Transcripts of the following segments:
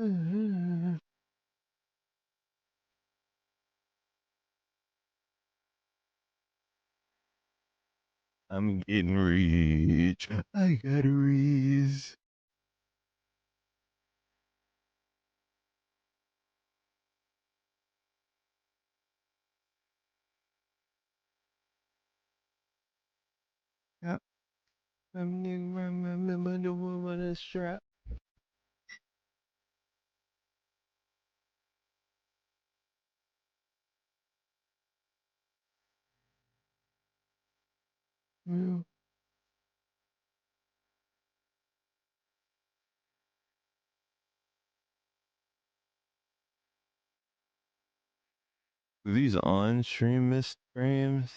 I'm getting rich. I got a raise. Yep. I'm the woman a strap. Real. These on stream misframes.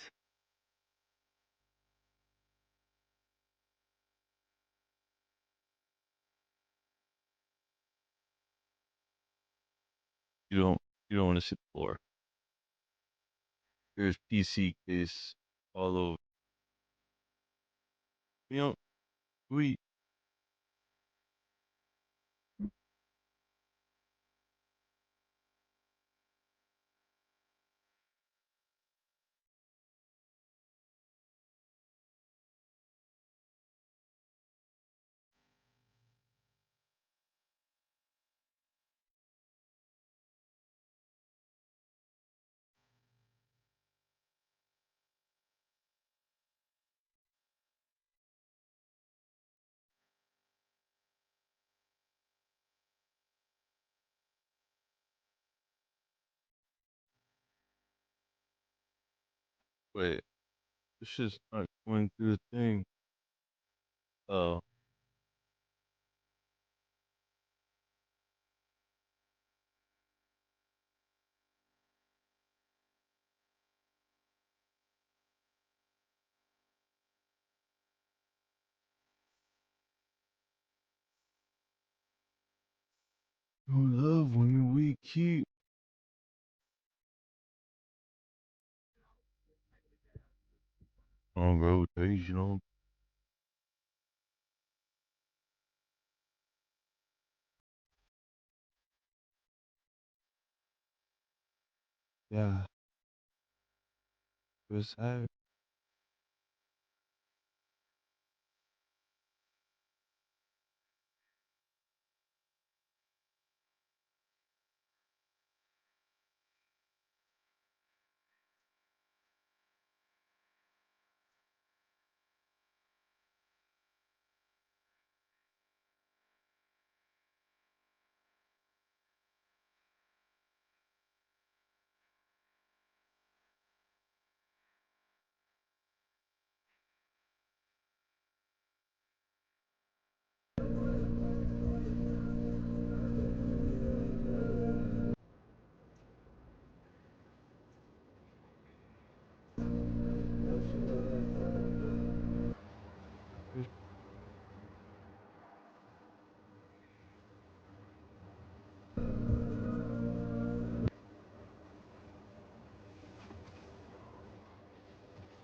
You don't you don't want to see the floor. There's PC case all over. You know, we wait. This shit's not going through the thing. Oh, I love when we keep on rotational. Yeah, was I?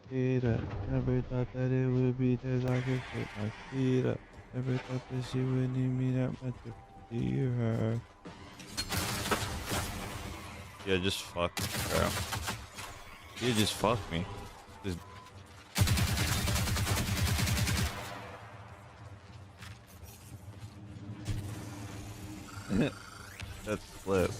Feet up. Never thought that it would be this I could put my feet up. Never thought that she would need me that much to see her. Yeah, just fuck me, bro. You just fuck me. Just that's flip.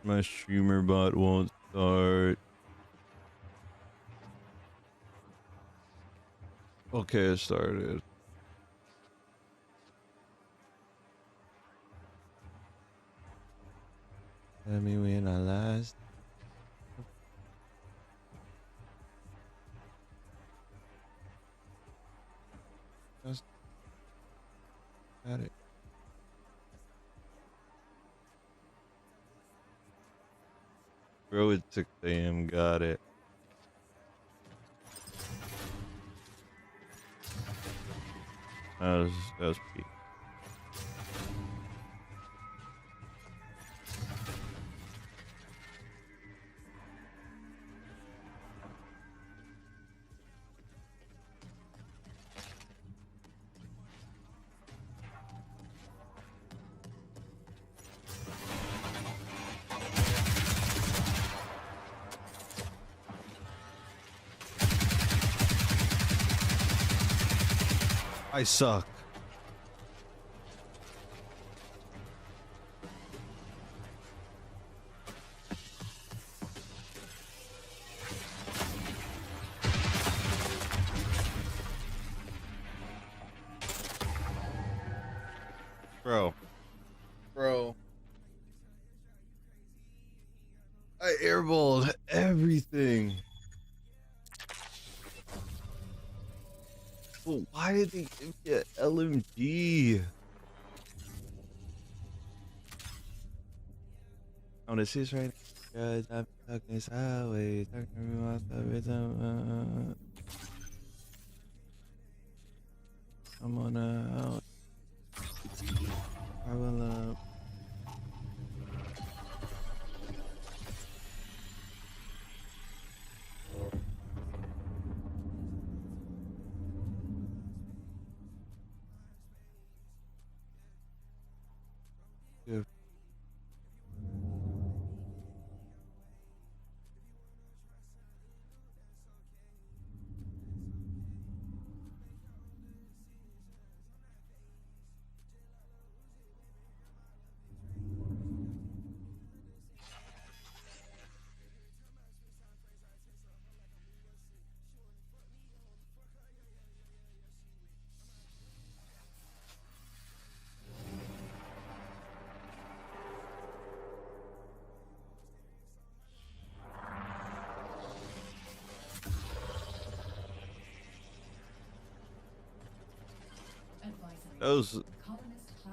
My streamer bot won't start. Okay, it started. Tell me when I last. Just got it. Bro, it's 6 a.m. Got it. That was peak. I suck. Bro. I airballed everything. But why did they give me an LMG? On the six right now, guys, I'm talking sideways. Talking about stuff. I'm on a I will give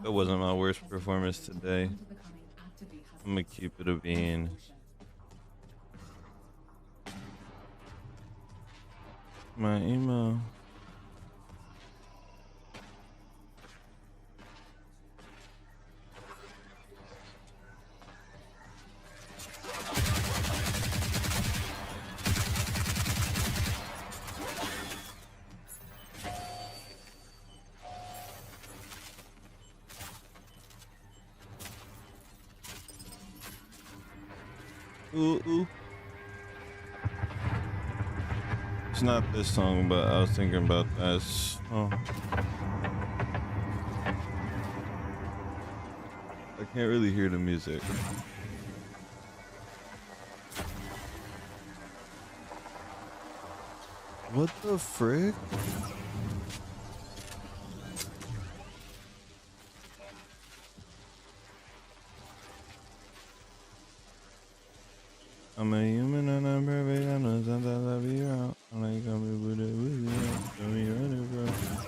that wasn't my worst performance today. I'm gonna keep it a bean. My email. Ooh. It's not this song, but I was thinking about this. Oh. I can't really hear the music. What the frick? I'm a human and I'm perfect. I know sometimes I'll be wrong. I'm like, I'm with it. Tell me running, bro.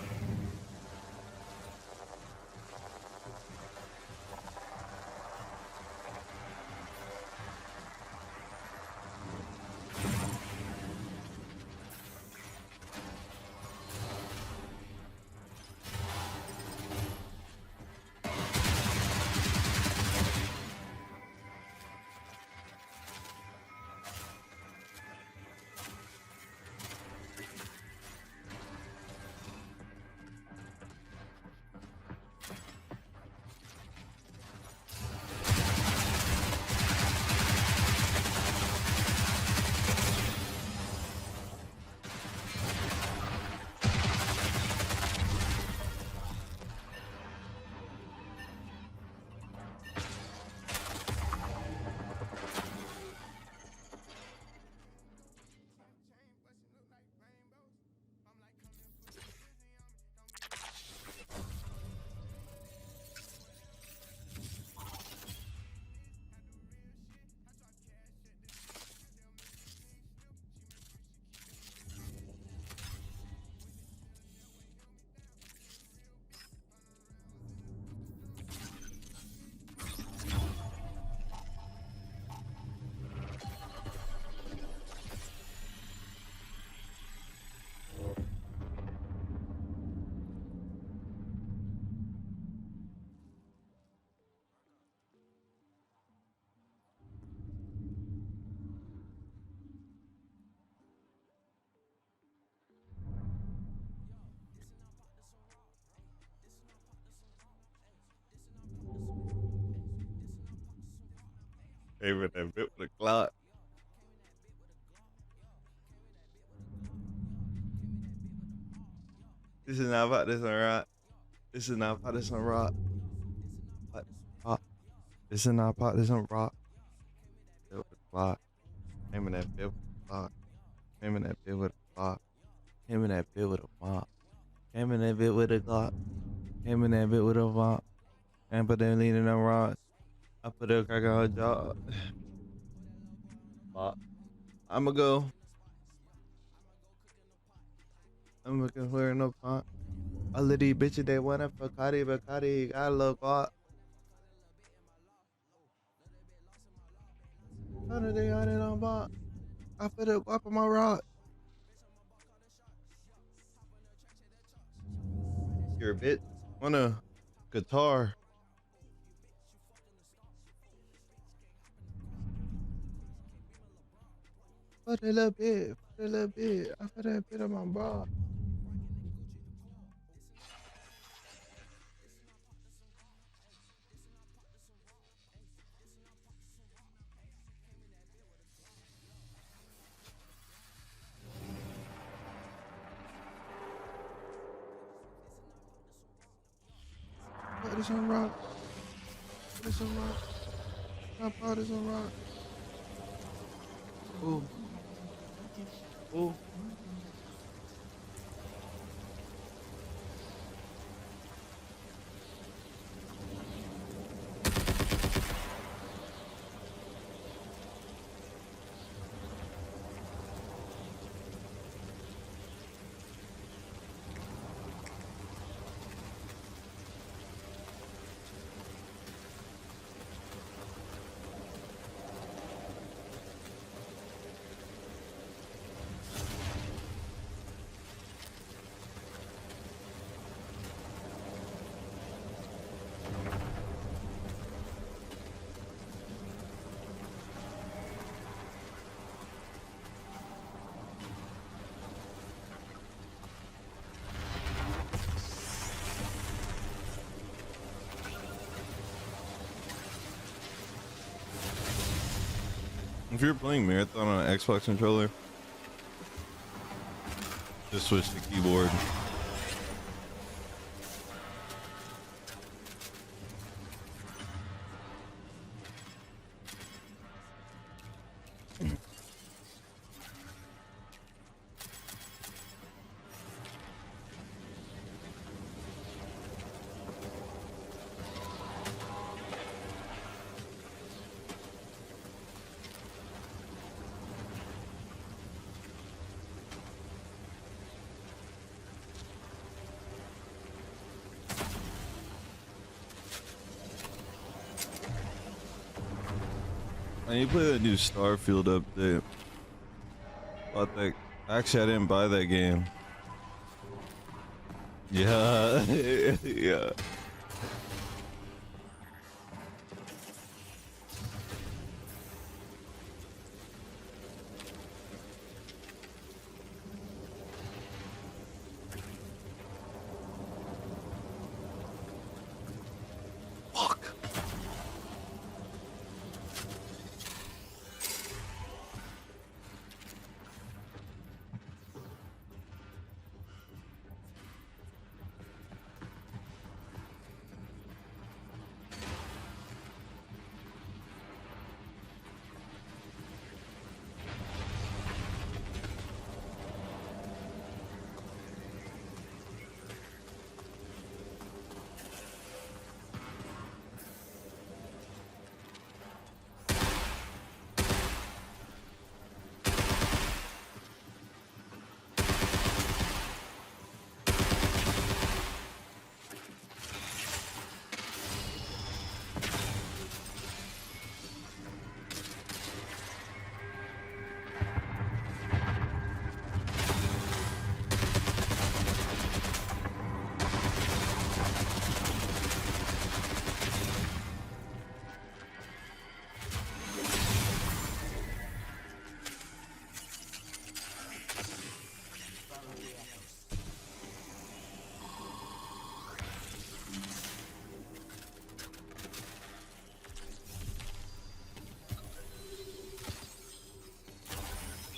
Aiming that bit with a Glock. This is not about this on rock. This is not about this on rock. Rock. This is not about this on rock. Bit with a Glock. Aiming that bit with a Glock. Aiming that bit with a Glock. Aiming that bit with a mop. Aiming that bit with a Glock. Aiming that bit with a mop. And put them leaning on rocks. I put a crack on her jaw. I'ma go. I'm looking for no pot. All of these bitches, they want it for Cardi, but Cardi got a little guap. How did they on it on bot? I put a guap on my rock. You're a bitch. Want a guitar. Put a little bit. Put a little bit. I put that bit on my bra. Put this on rock. Put this on rock. I put this on rock. Ooh. Ooh. If you're playing Marathon on an Xbox controller, just switch the keyboard. I need to play that new Starfield update. Bought that. Actually, I didn't buy that game. Yeah, yeah. Fuck.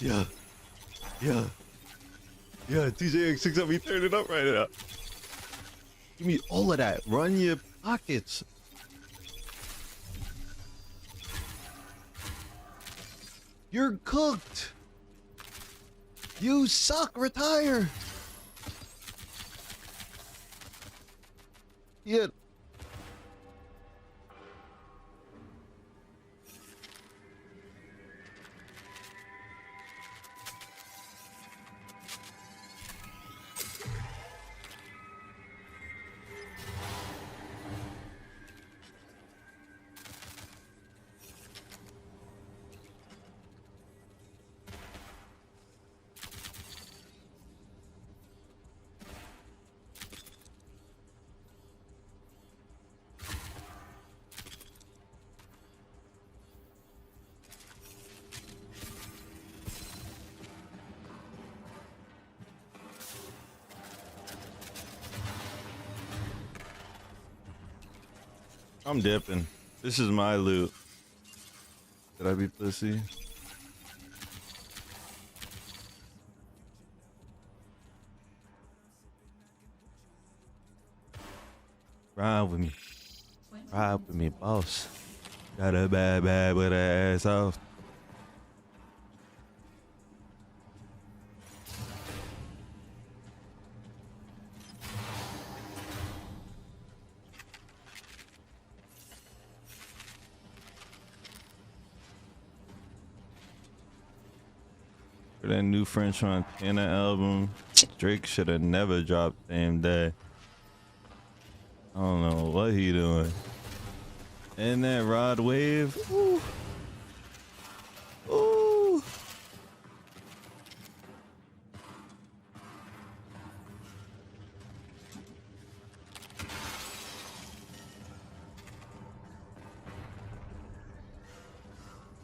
Yeah. Yeah. Yeah, TJX6 up me, turn it up right now. Give me all of that. Run your pockets. You're cooked. You suck. Retire. Yeah. I'm dipping. This is my loot. Did I be pussy? Ride with me. Ride with me, boss. Got a bad with her ass off. For that new French Montana album, Drake should have never dropped same day. I don't know what he doing. And that Rod Wave. Ooh. Ooh.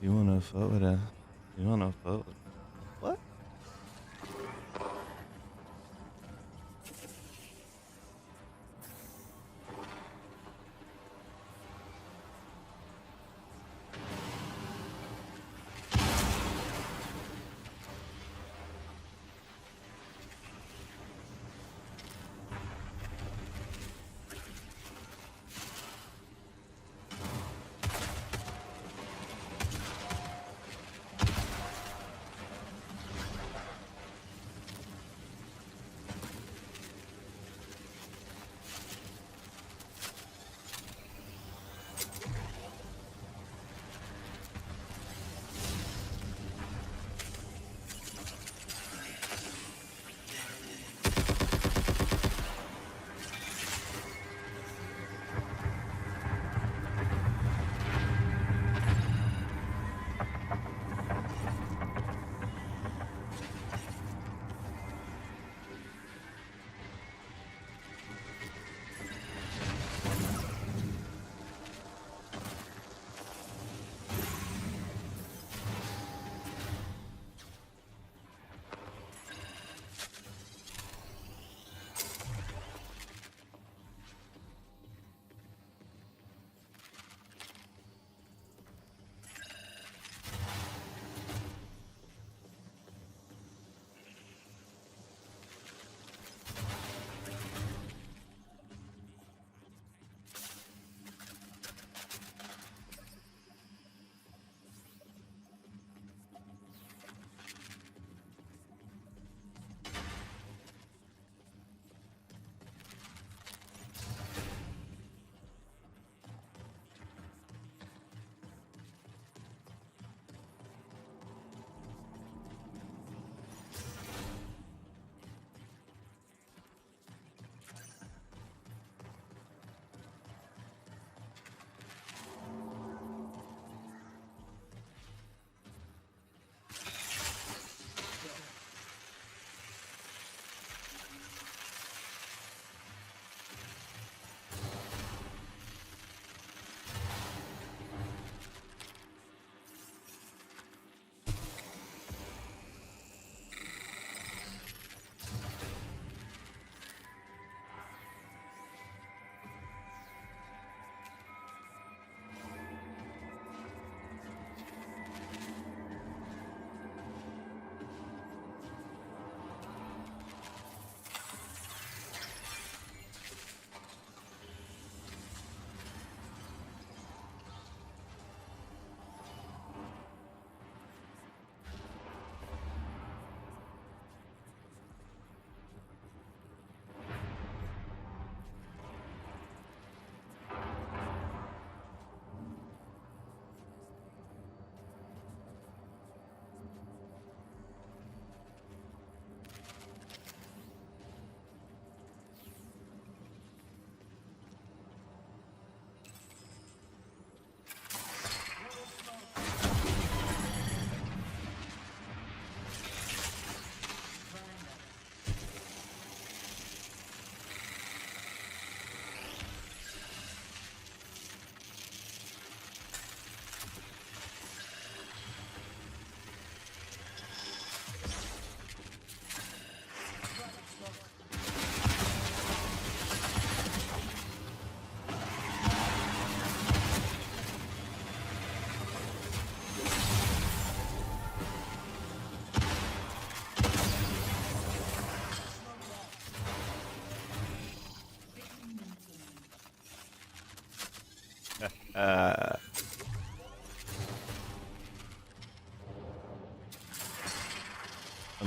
You wanna fuck with that? You wanna fuck with what?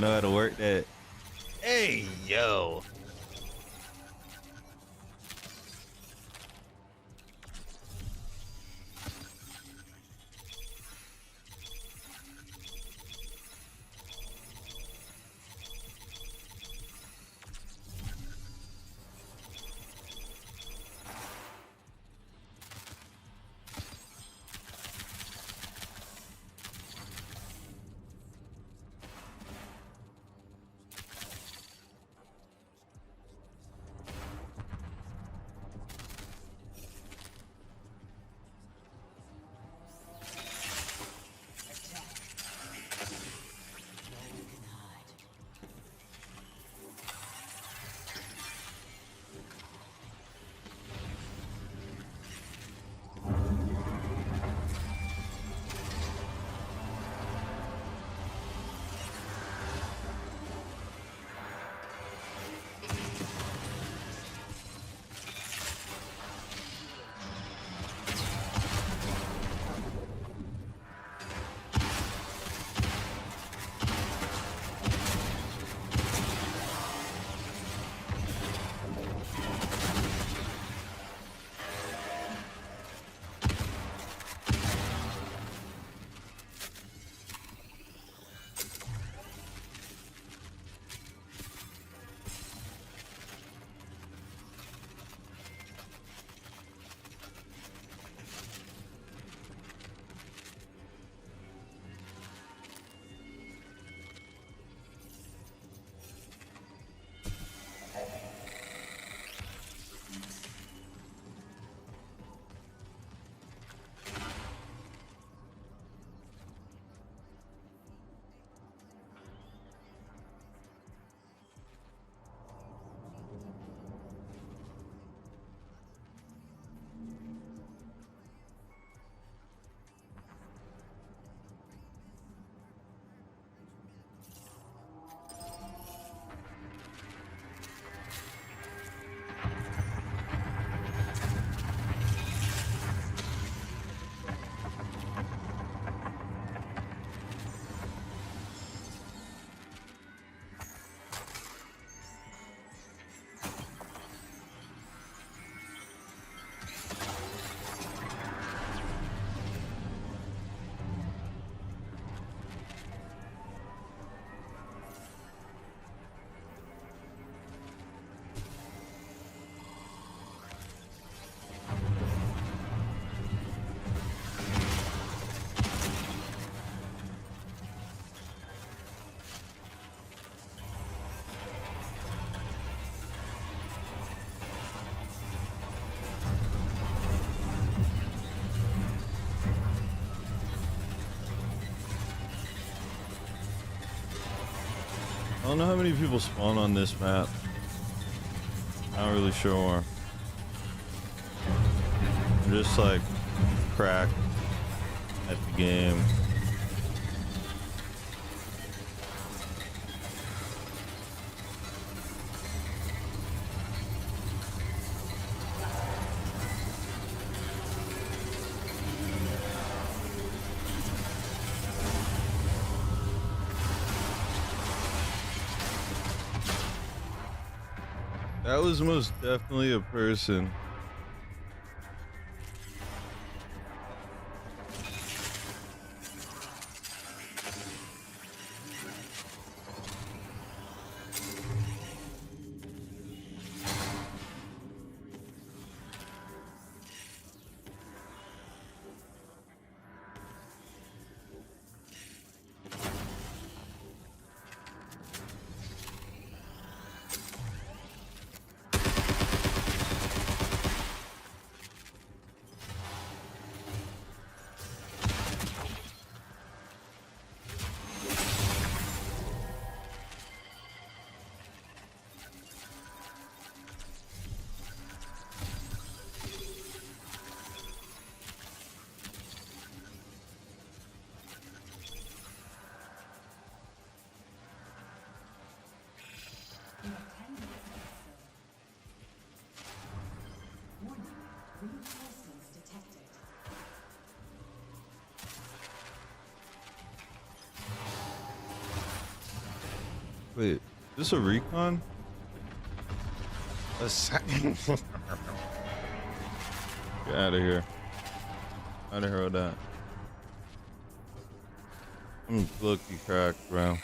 know how to work that. Hey, yo. I don't know how many people spawn on this map. Not really sure. I'm just like cracked at the game. That was most definitely a person. Wait, this a recon? Get out of here. Out of here with that. I'm lucky cracked, bro.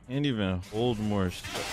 Can't even hold more stuff.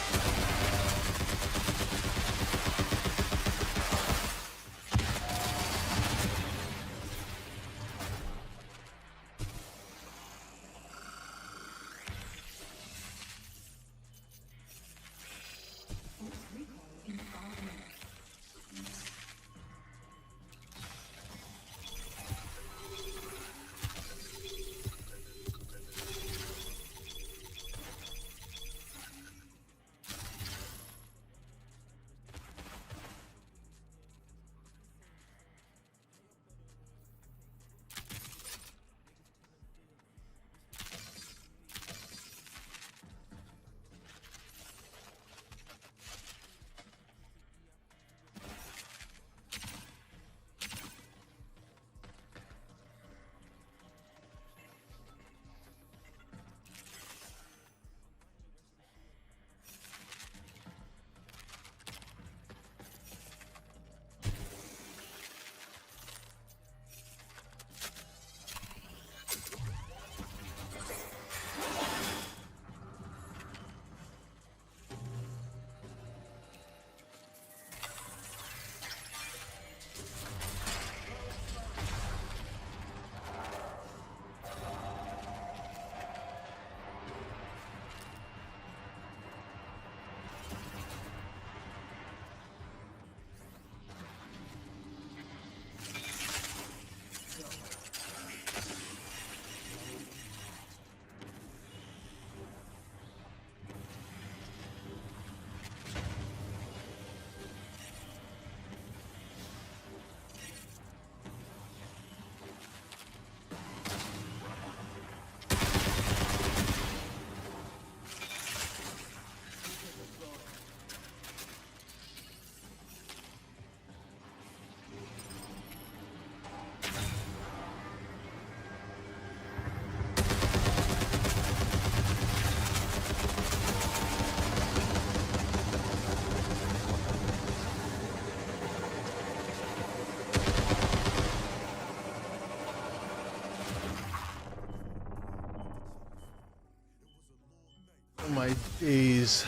my days.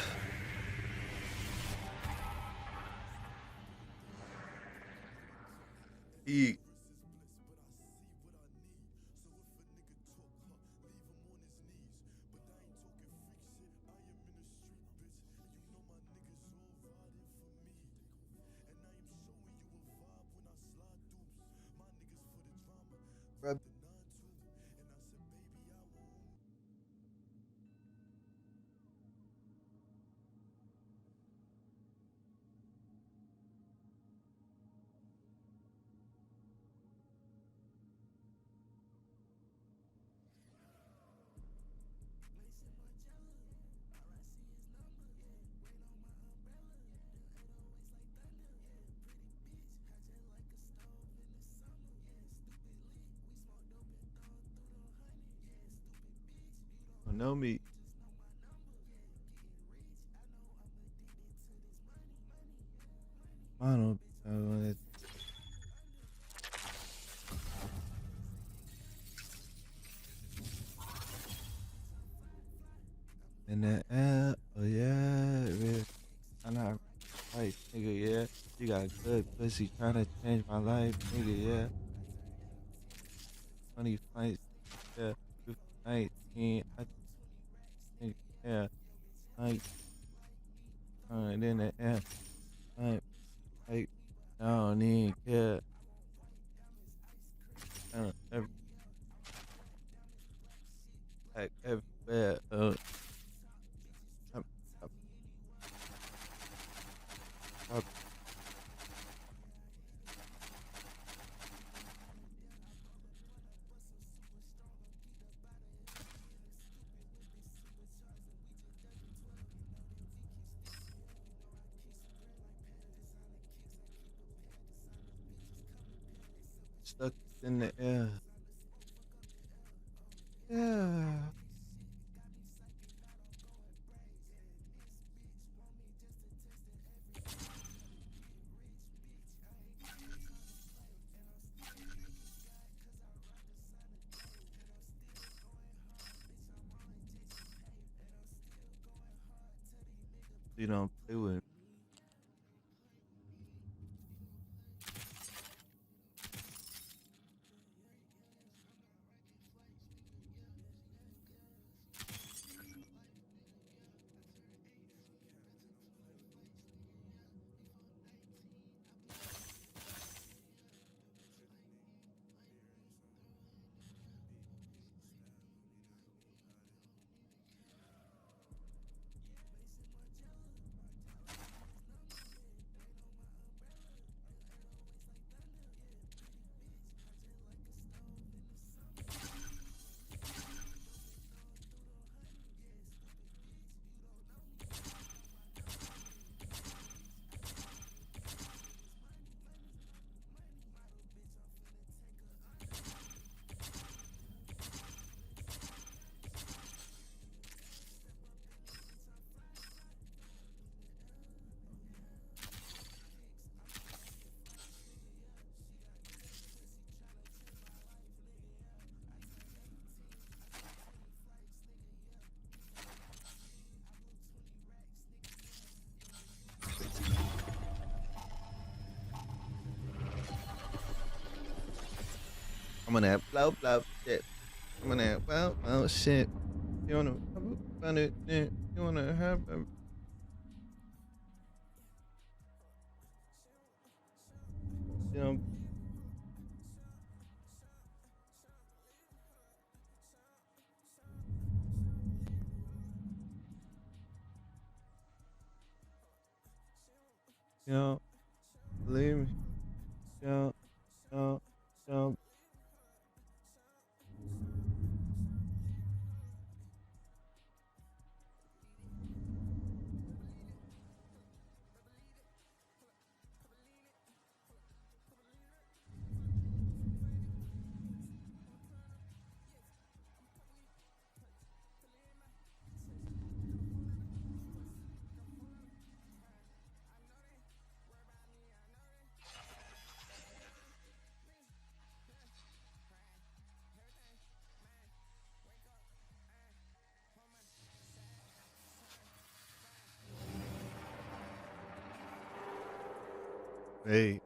Eat. Know me. I don't know it. In the air, oh yeah, bitch. I'm not right, nigga, yeah. You got good pussy trying to change my life, nigga, yeah. 20 flights, yeah. 19, I think, yeah. Like, and in the air, like, I don't even care. Every, like, everywhere, I'm, I'm, I'm stuck in the air. Yeah. You don't play with me. I'm on that blow shit. I'm on that well shit. You wanna find it? You wanna have a you know you know believe me. You you know Hey,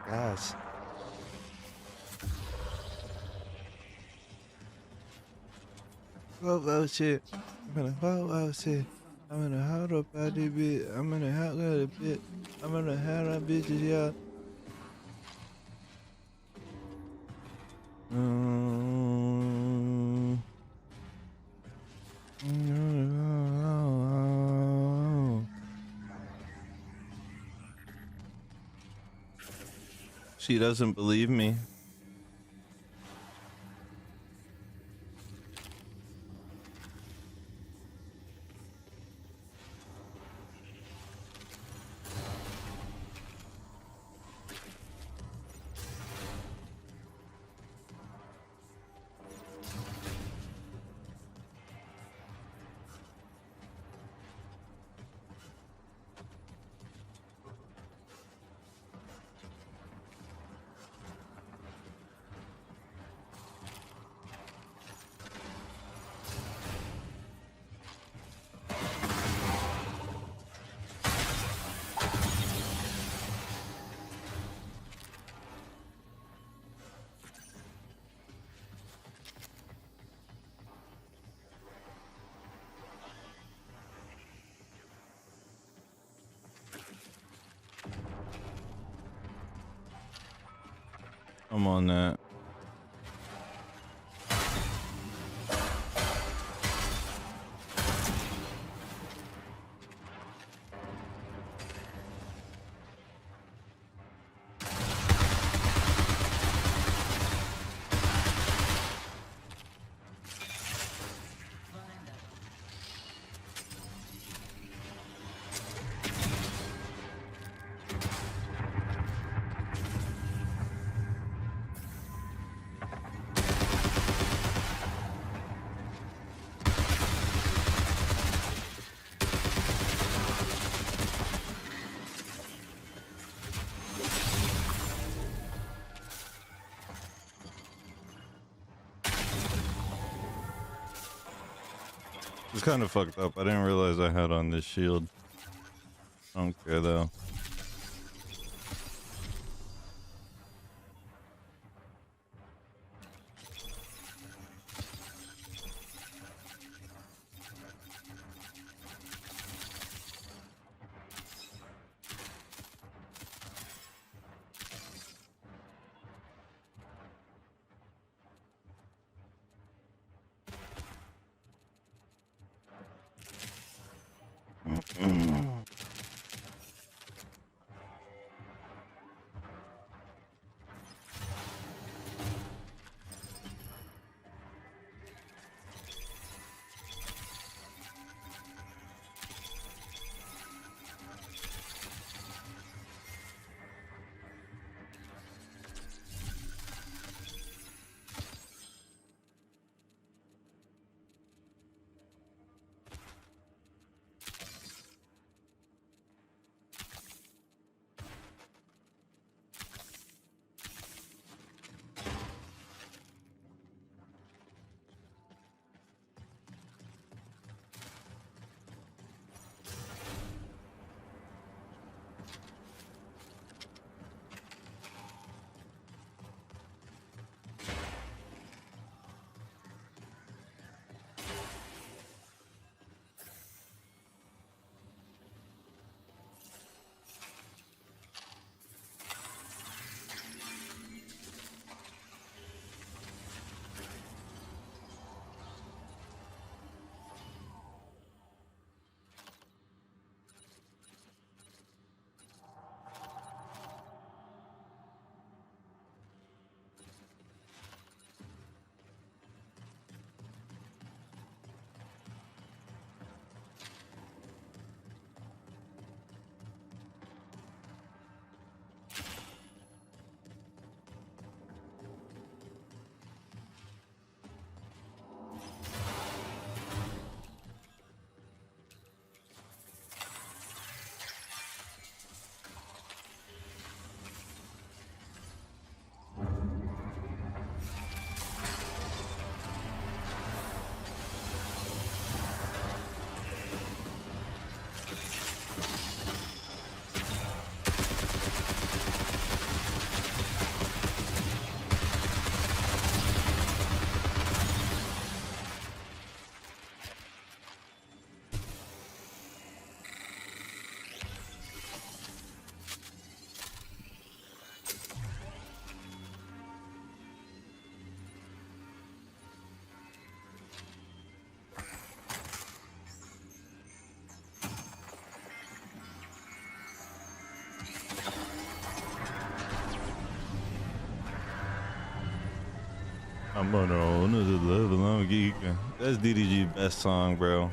guys. Whoa, shit. I'm gonna whoa, shit. I'm gonna hold up out this bit. I'm gonna hold up a bit. I'm gonna hold up bitches, yeah. Mm. She doesn't believe me. I'm on that. It's kind of fucked up. I didn't realize I had on this shield. I don't care though. I'm on our own as a level. I'm a geek. That's DDG best song, bro.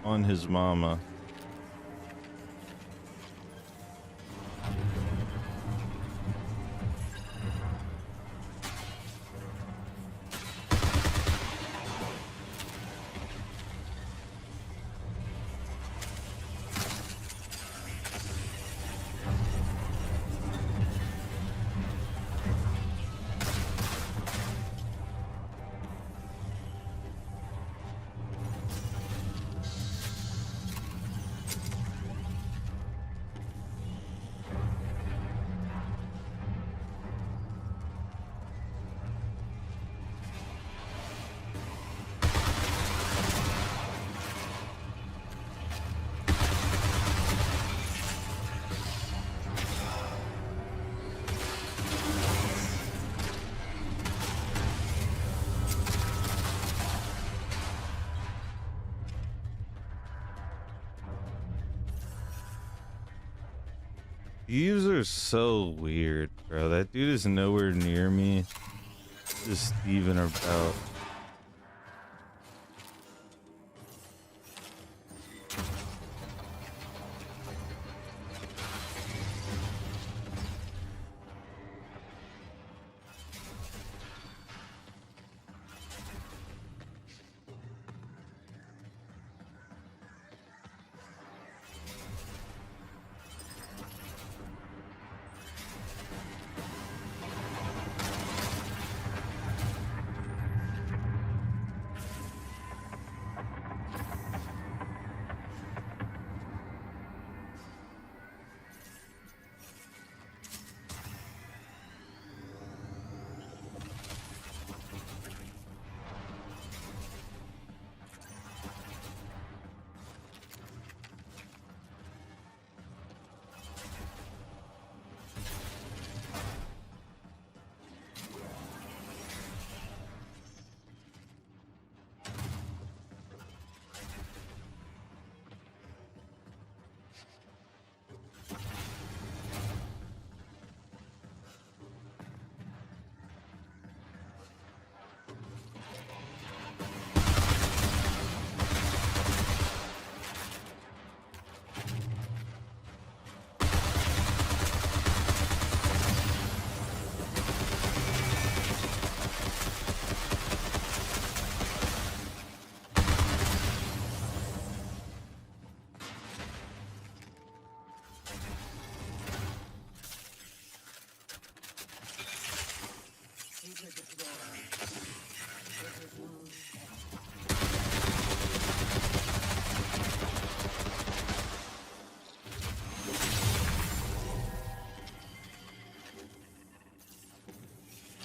On his mama. These are so weird, bro. That dude is nowhere near me. Just even about.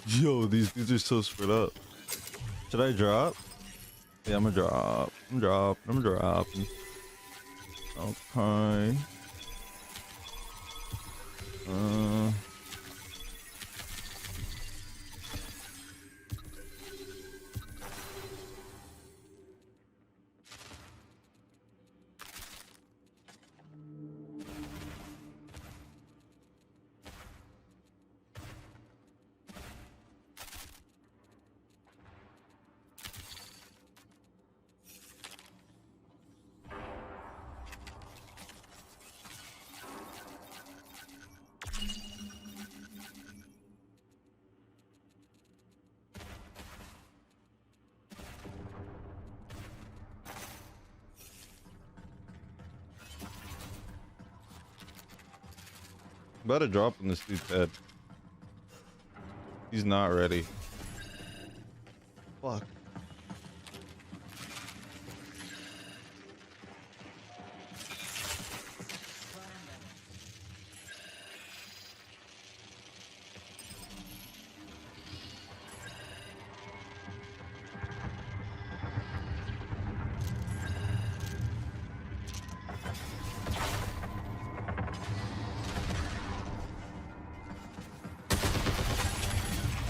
Yo, these dudes are so spread up. Should I drop? Yeah, I'm gonna drop. I'm dropping. Okay. About to drop on this dude's head. He's not ready. Fuck.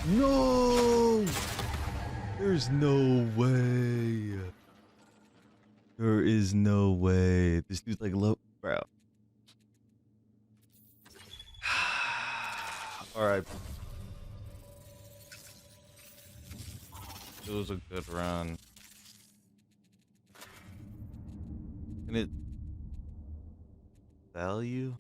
No! There's no way. There is no way. This dude's like low, bro. All right. It was a good run. Can it value?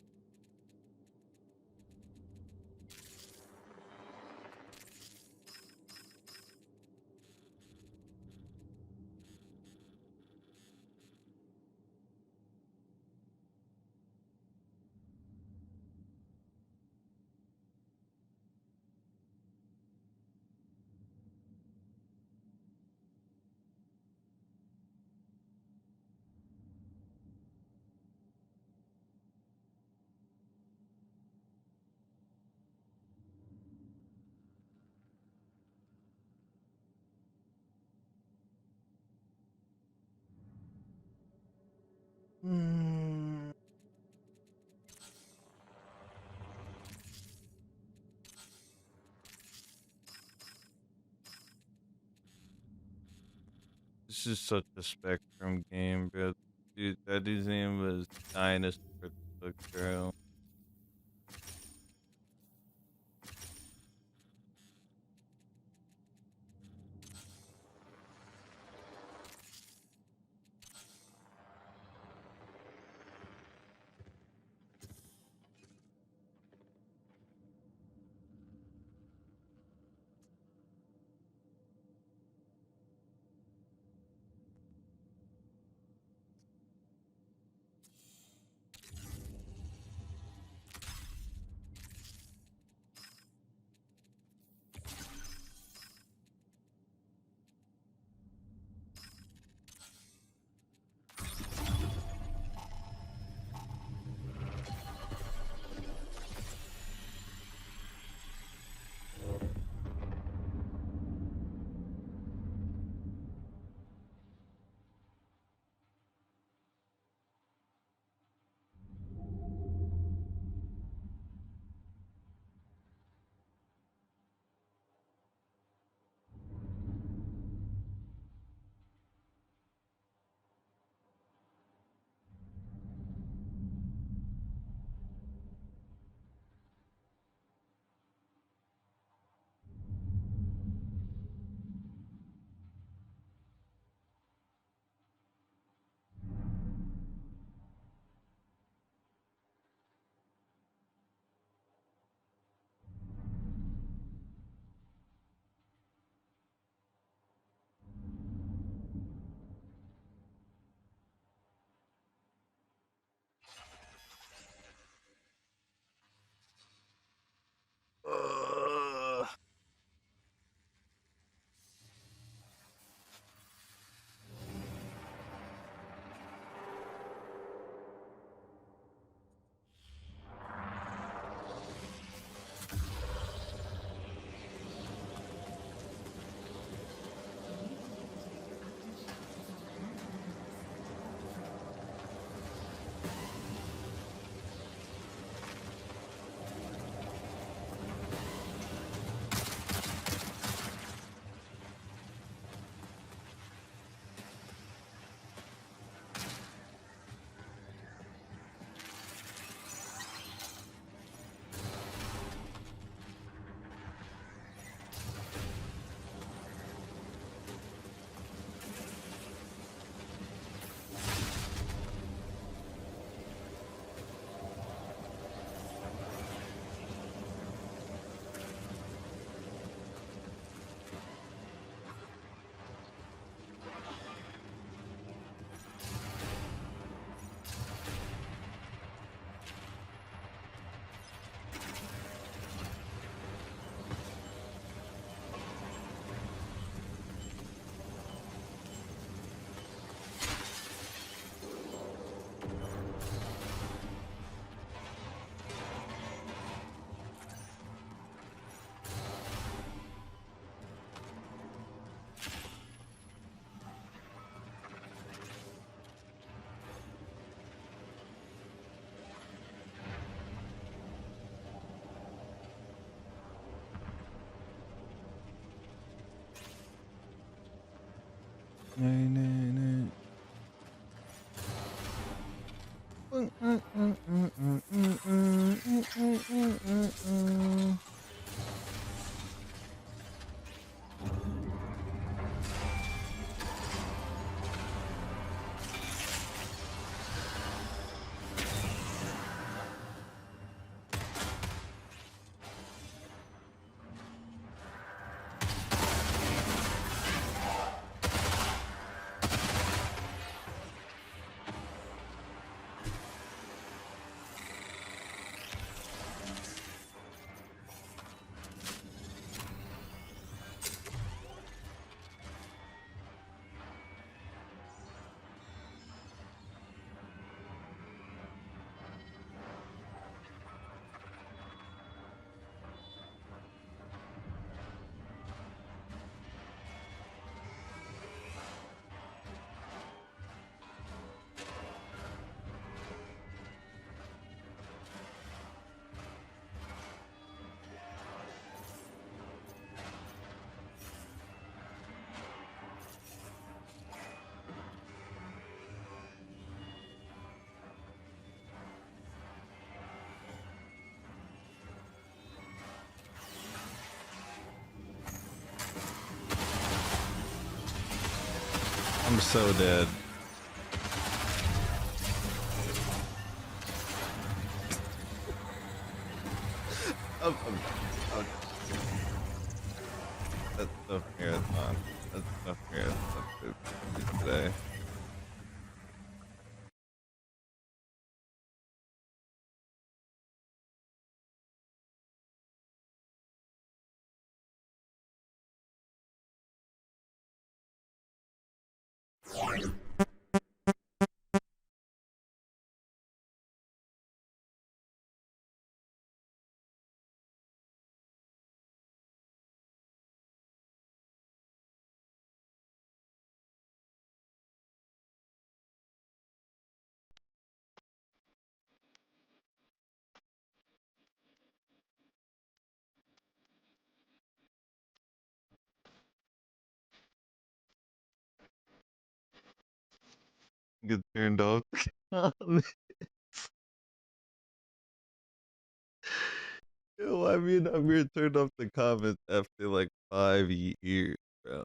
This is such a spectrum game, bro. Dude, that dude's name was Dinosaur the Girl. Ugh. Nay, nay, nay. so dead. I'm, that's enough marathon. That's enough marathon for today. Get turned off. Yo, I mean, I'm here turned off the comments after like 5 years, bro.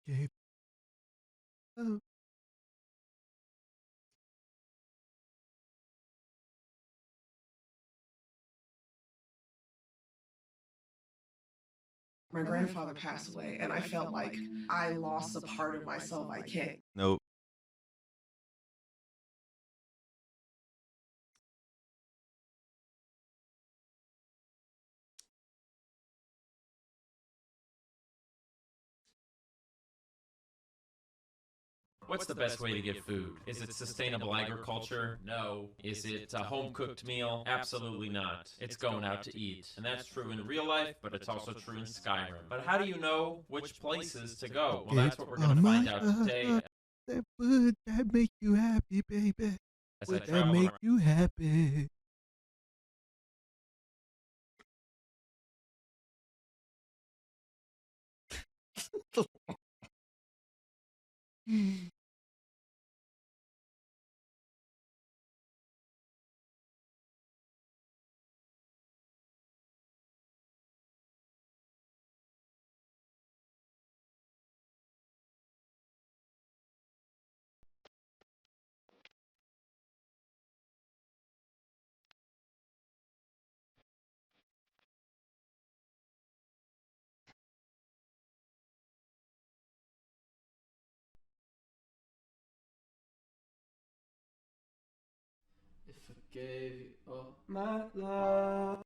Okay. Oh. My grandfather passed away, and I felt like I lost a part of myself. I can't. Nope. What's the best way to get food? Is it sustainable agriculture? No. Is it a home-cooked meal? Absolutely not. It's going out to eat. And that's true in real life, but it's also true in Skyrim. But how do you know which places to go? Well, that's what we're going to find out today. That would that make you happy, baby? Would that make you happy? If I gave you all my love.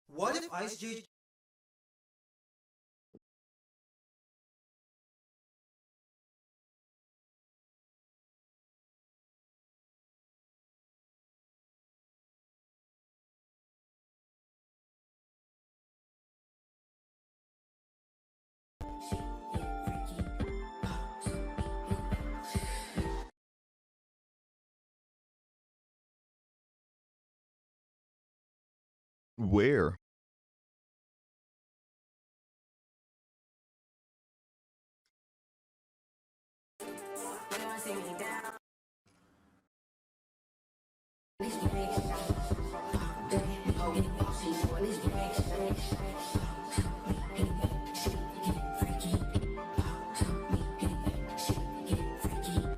What if Ice J? Where?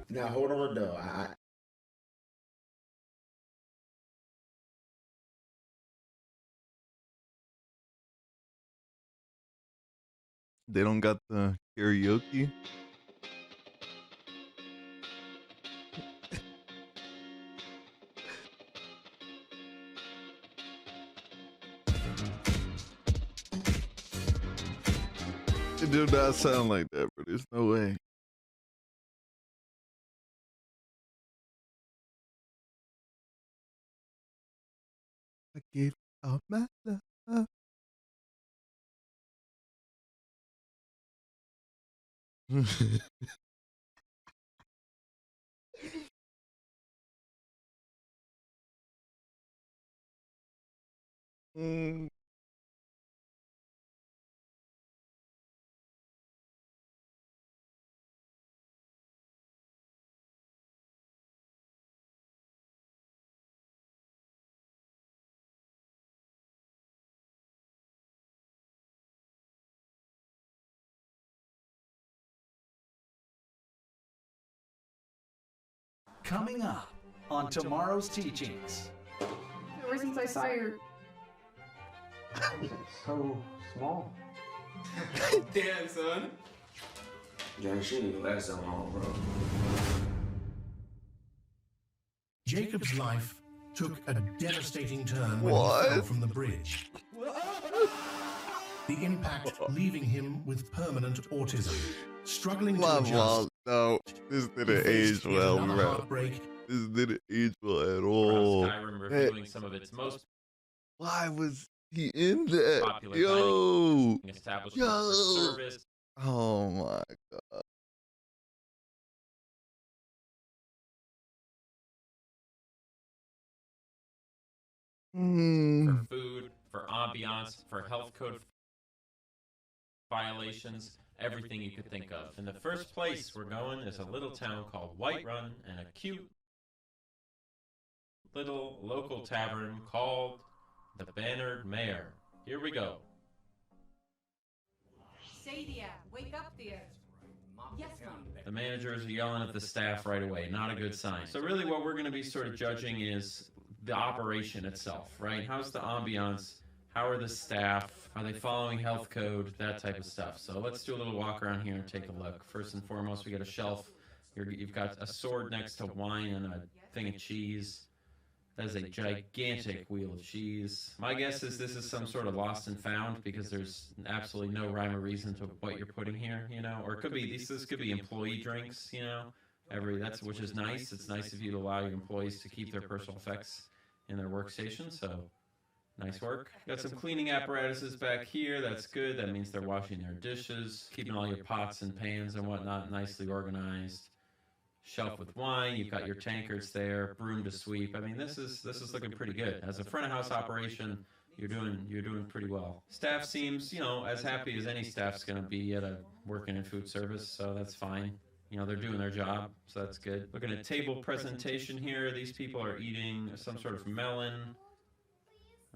Now hold on though. They don't got the karaoke. It do not sound like that, bro. There's no way. I gave Oh my love. Mm. Coming up on tomorrow's teachings. Ever since I saw your So small. Damn, son. Johnny, she need to last so long, bro. Jacob's life took a devastating turn when What? he fell from the bridge. The impact leaving him with permanent autism, struggling to My adjust. fault. No, this He didn't faced age yet well, another bro. heartbreak. This didn't age well at Around all. Skyrim reviewing some of its most Why was he in that? popular Yo. dining establishments for Yo. service. Oh my god. Mm. For food, for ambiance, for health code violations, everything you could think of. And the first place we're going is a little town called Whiterun and a cute little local tavern called the Bannered Mare. Here we go. Sadia, wake up there. Yes, Mom. The managers are yelling at the staff right away. Not a good sign. So really what we're going to be sort of judging is the operation itself, right? How's the ambiance? How are the staff? Are they following health code? That type of stuff. So let's do a little walk around here and take a look. First and foremost, we got a shelf. You've got a sword next to wine and a thing of cheese. That is a gigantic wheel of cheese. My guess is this is some sort of lost and found because there's absolutely no rhyme or reason to what you're putting here, you know? Or it could be, this could be employee drinks, you know? Which is nice. It's nice of you to allow your employees to keep their personal effects in their workstation, so nice work. Got some cleaning apparatuses back here. That's good. That means they're washing their dishes, keeping all your pots and pans and whatnot nicely organized. Shelf with wine. You've got your tankards there. Broom to sweep. I mean, this is looking pretty good. As a front of house operation, you're doing pretty well. Staff seems, you know, as happy as any staff's going to be at a working in food service, so that's fine. You know, they're doing their job, so that's good. Looking at table presentation here. These people are eating some sort of melon.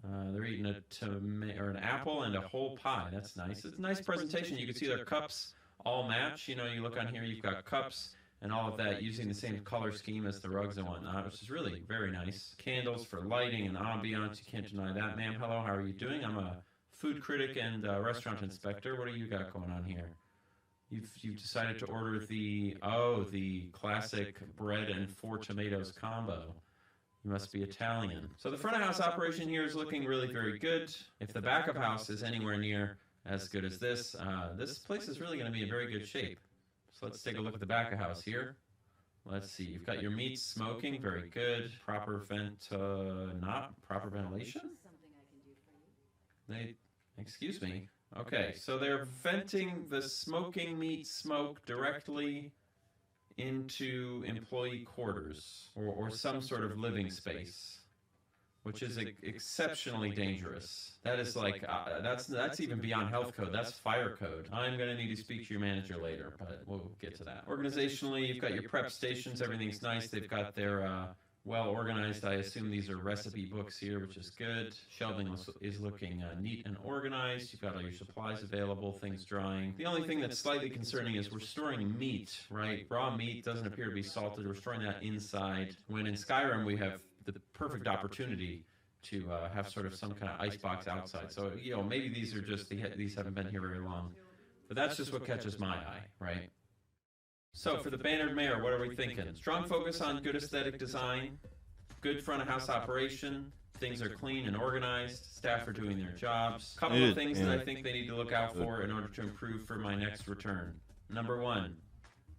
They're eating an apple and a whole pie. That's nice. It's a nice presentation. You can see their cups all match. You know, you look on here, you've got cups and all of that using the same color scheme as the rugs and whatnot, which is really very nice. Candles for lighting and ambiance. You can't deny that. Ma'am, hello, how are you doing? I'm a food critic and restaurant inspector. What do you got going on here? You've decided to order the classic bread and 4 tomatoes combo. You must be Italian. So the front of house operation here is looking really very good. If the back of house is anywhere near as good as this, this place is really going to be in very good shape. So let's take a look at the back of house here. Let's see. You've got your meats smoking, very good. Proper not proper ventilation. Excuse me. Okay, so they're venting the smoking meat smoke directly into employee quarters or some sort of living space, which is exceptionally dangerous. That is like, that's even beyond health code. That's fire code. I'm going to need to speak to your manager later, but we'll get to that. Organizationally, you've got your prep stations. Everything's nice. They've got their well organized. I assume these are recipe books here, which is good. Shelving is looking neat and organized. You've got all your supplies available, things drying. The only thing that's slightly concerning is we're storing meat, right? Raw meat doesn't appear to be salted. We're storing that inside. When in Skyrim, we have the perfect opportunity to have sort of some kind of icebox outside. So, you know, maybe these are just, these haven't been here very long. But that's just what catches my eye, right? So for the Bannered Mare, what are we thinking? Strong focus on good aesthetic design, good front of house operation, things are clean and organized, staff are doing their jobs. Couple of things that I think they need to look out for in order to improve for my next return. Number one,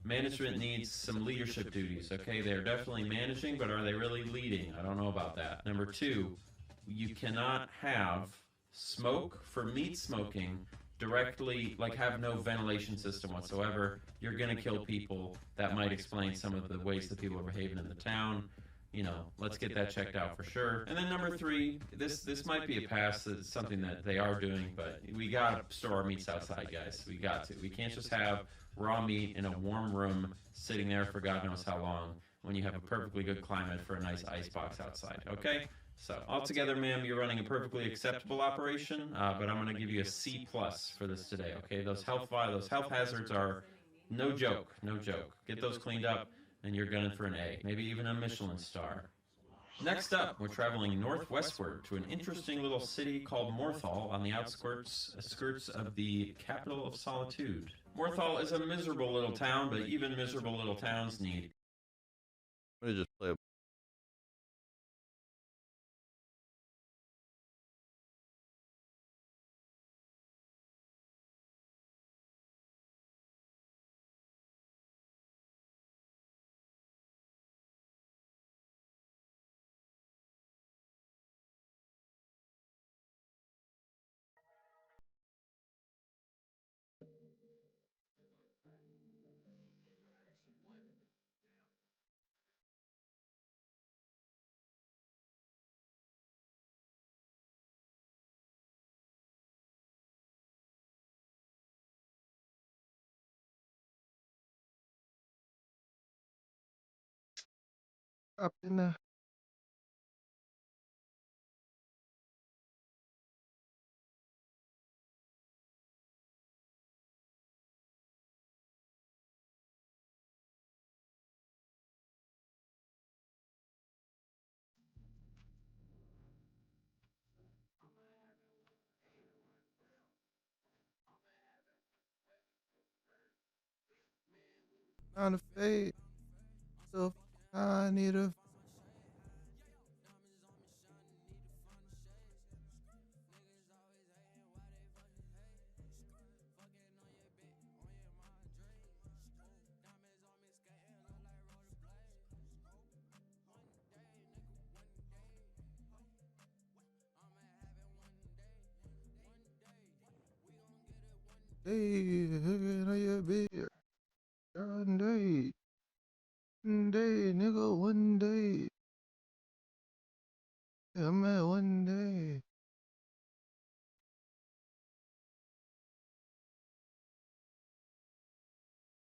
management needs some leadership duties. Okay, they're definitely managing, but are they really leading? I don't know about that. Number two, you cannot have smoke for meat smoking directly, like have no ventilation system whatsoever. You're going to kill people. That might explain some of the ways that people are behaving in the town. You know, let's get that checked out for sure. And then number 3, this might be a pass. It's something that they are doing, but we got to store our meats outside, guys. We got to. We can't just have raw meat in a warm room sitting there for God knows how long when you have a perfectly good climate for a nice ice box outside, okay? So altogether, ma'am, you're running a perfectly acceptable operation, but I'm going to give you a C+ for this today, okay? Those health hazards are no joke, no joke. Get those cleaned up, and you're gunning for an A, maybe even a Michelin star. Next up, we're traveling northwestward to an interesting little city called Morthal on the skirts of the capital of Solitude. Morthal is a miserable little town, but even miserable little towns need... I'm gonna just play a up in the on the fade. So I need a hey, hooking on your beer. One day, nigga, one day. Yeah, man, one day.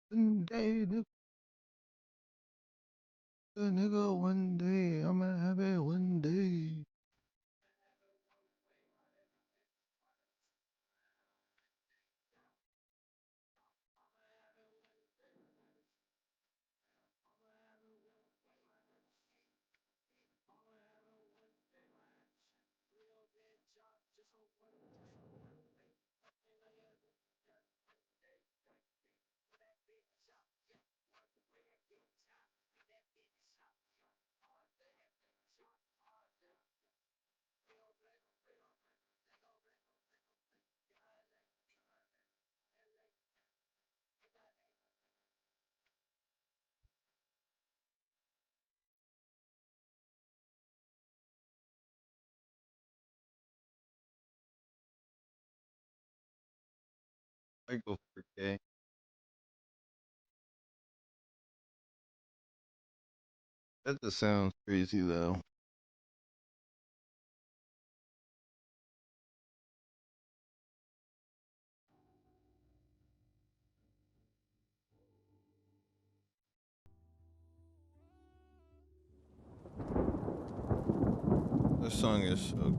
One day, nigga, one day. I'ma have it one day. I go for gay. That just sounds crazy though. This song is so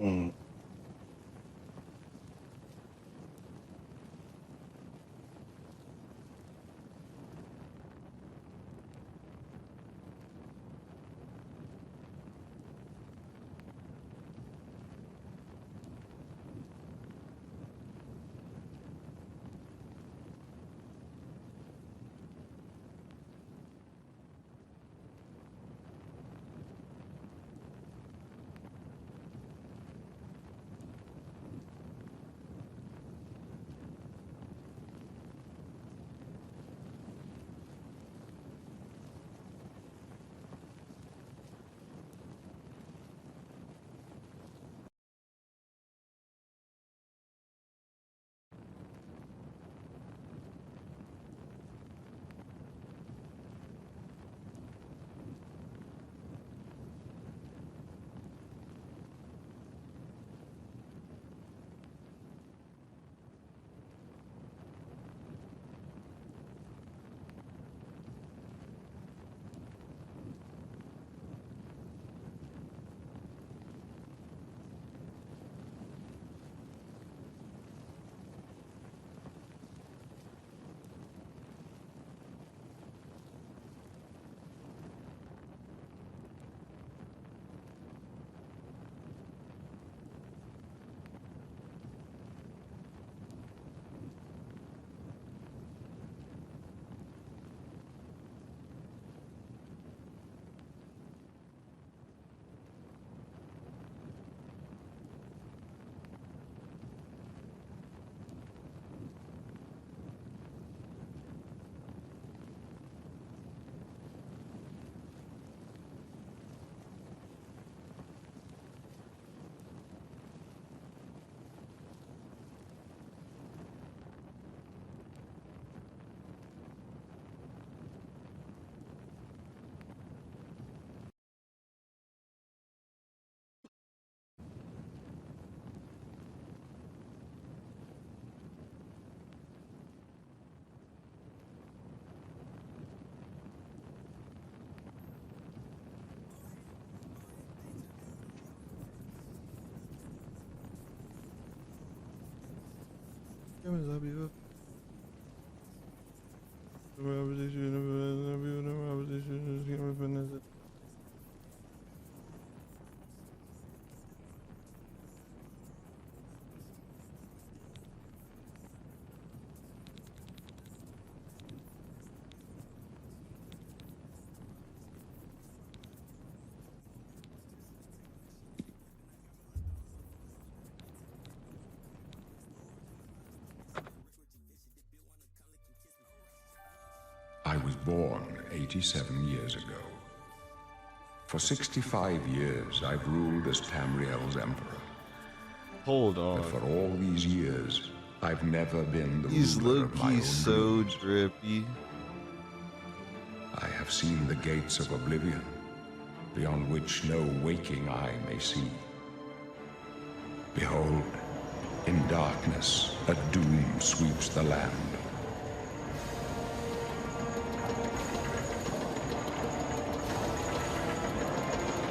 Mm. I was born 87 years ago. For 65 years, I've ruled as Tamriel's emperor. Hold But on. for all these years, I've never been the He's ruler of my own low-key so dreams. drippy. I have seen the gates of oblivion, beyond which no waking eye may see. Behold, in darkness, a doom sweeps the land.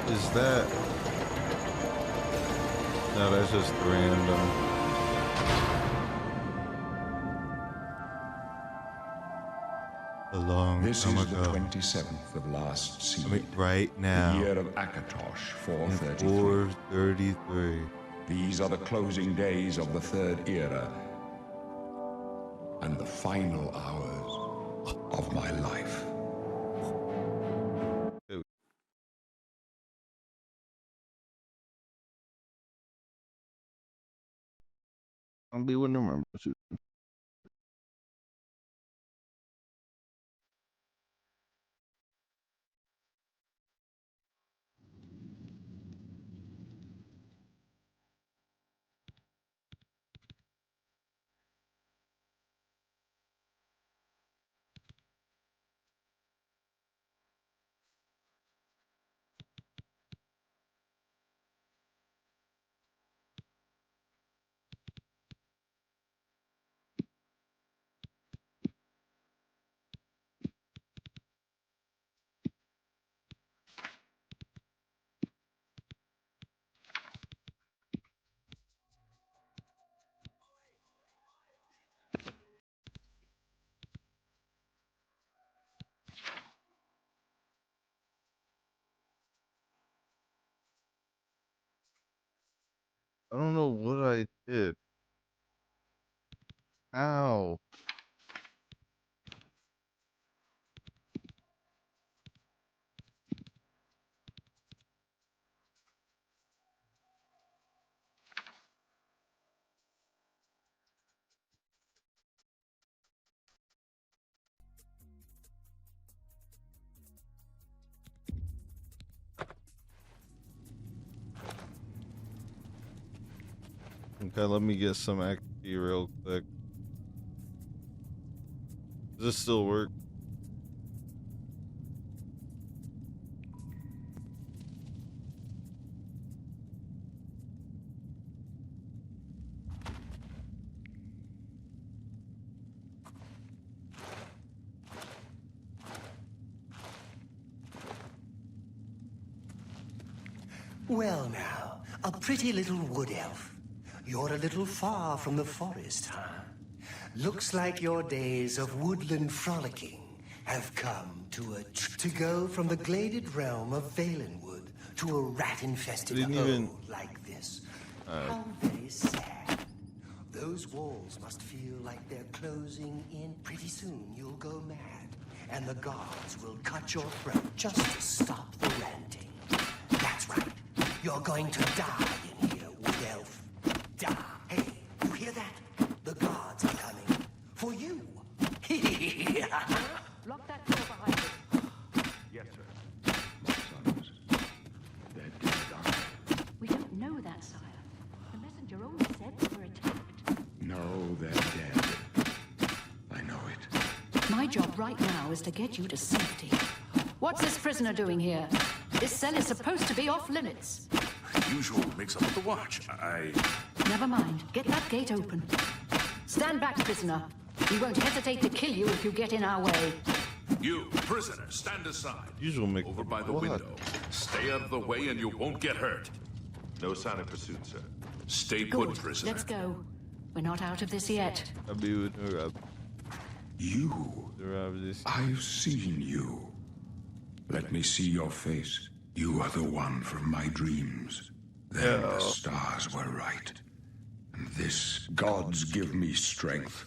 Is that? No, that's just random. A long This time is the ago. 27th of last seed. I mean, right now. The year of Akatosh, In 433. 433. These are the closing days of the third era and the final hours of my life. I'll be with them. I don't know what I did. Ow. Okay, let me get some XP real quick. Does this still work? Well now, a pretty little wood elf. You're a little far from the forest, huh? Looks like your days of woodland frolicking have come to go from the gladed realm of Valenwood to a rat-infested hole like this. How very sad. Those walls must feel like they're closing in. Pretty soon you'll go mad, and the guards will cut your throat just to stop the ranting. That's right. You're going to die in here, wood elf. Die. Hey, you hear that? The guards are coming. For you. Lock that door behind you. Yes, sir. My sons, they're dead. We don't know that, sire. The messenger only said they were attacked. No, they're dead. I know it. My job right now is to get you to safety. What's this prisoner doing here? This cell is supposed to be off limits. Usual mix-up with the watch. Never mind. Get that gate open. Stand back, prisoner. We won't hesitate to kill you if you get in our way. You, prisoner, stand aside. Usual mix Over by the what? window. Stay out of the way and you won't get hurt. No sign of pursuit, sir. Stay put, Good. prisoner. Let's go. We're not out of this yet. You. I've seen you. Let me see your face. You are the one from my dreams. Then the stars were right. And this, gods give me strength.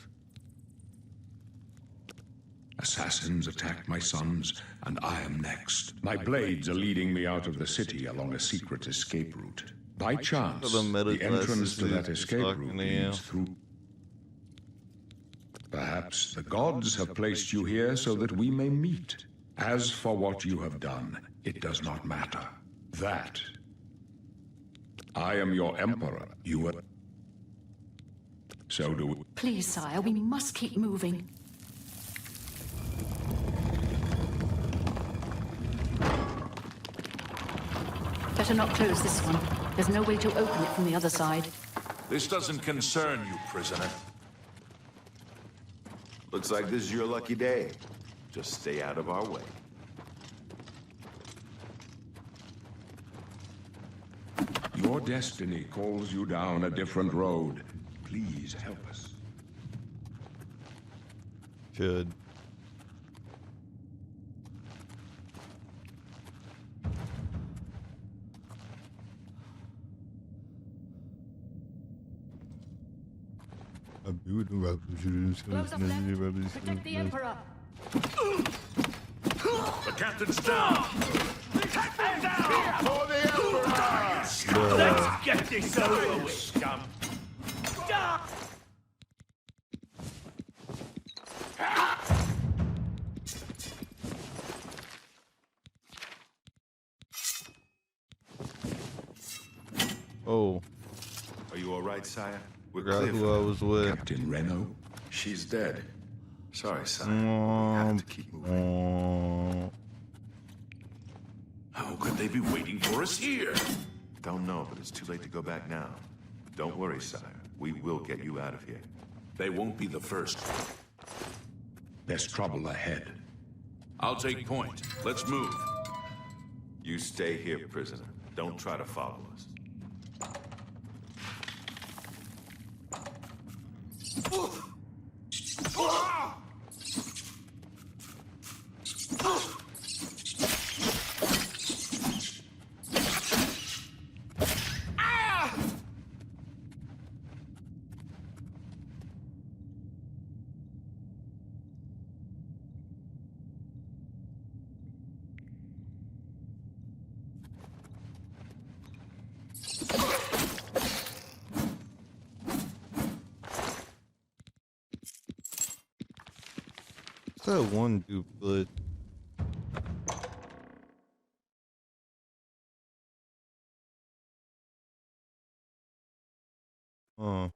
Assassins attacked my sons, and I am next. My blades are leading me out of the city along a secret escape route. By chance, the entrance to that escape route leads through. Perhaps the gods have placed you here so that we may meet. As for what you have done, it does not matter. That. I am your emperor. You are. So do we. Please, sire, we must keep moving. Better not close this one. There's no way to open it from the other side. This doesn't concern you, prisoner. Looks like this is your lucky day. Just stay out of our way. Your destiny calls you down a different road. Please help us. Should. Close up left. Protect the Emperor. The captain's down! Captain down! For the Emperor! Let's get this over with, scum! Oh. Are you all right, sire? We're Forgot clear who I was with. Captain Reno? She's dead. Sorry, sire. We have to keep moving. How could they be waiting for us here? Don't know, but it's too late to go back now. Don't worry, sire. We will get you out of here. They won't be the first. There's trouble ahead. I'll take point. Let's move. You stay here, prisoner. Don't try to follow us. What's that one dude glitch? Oh.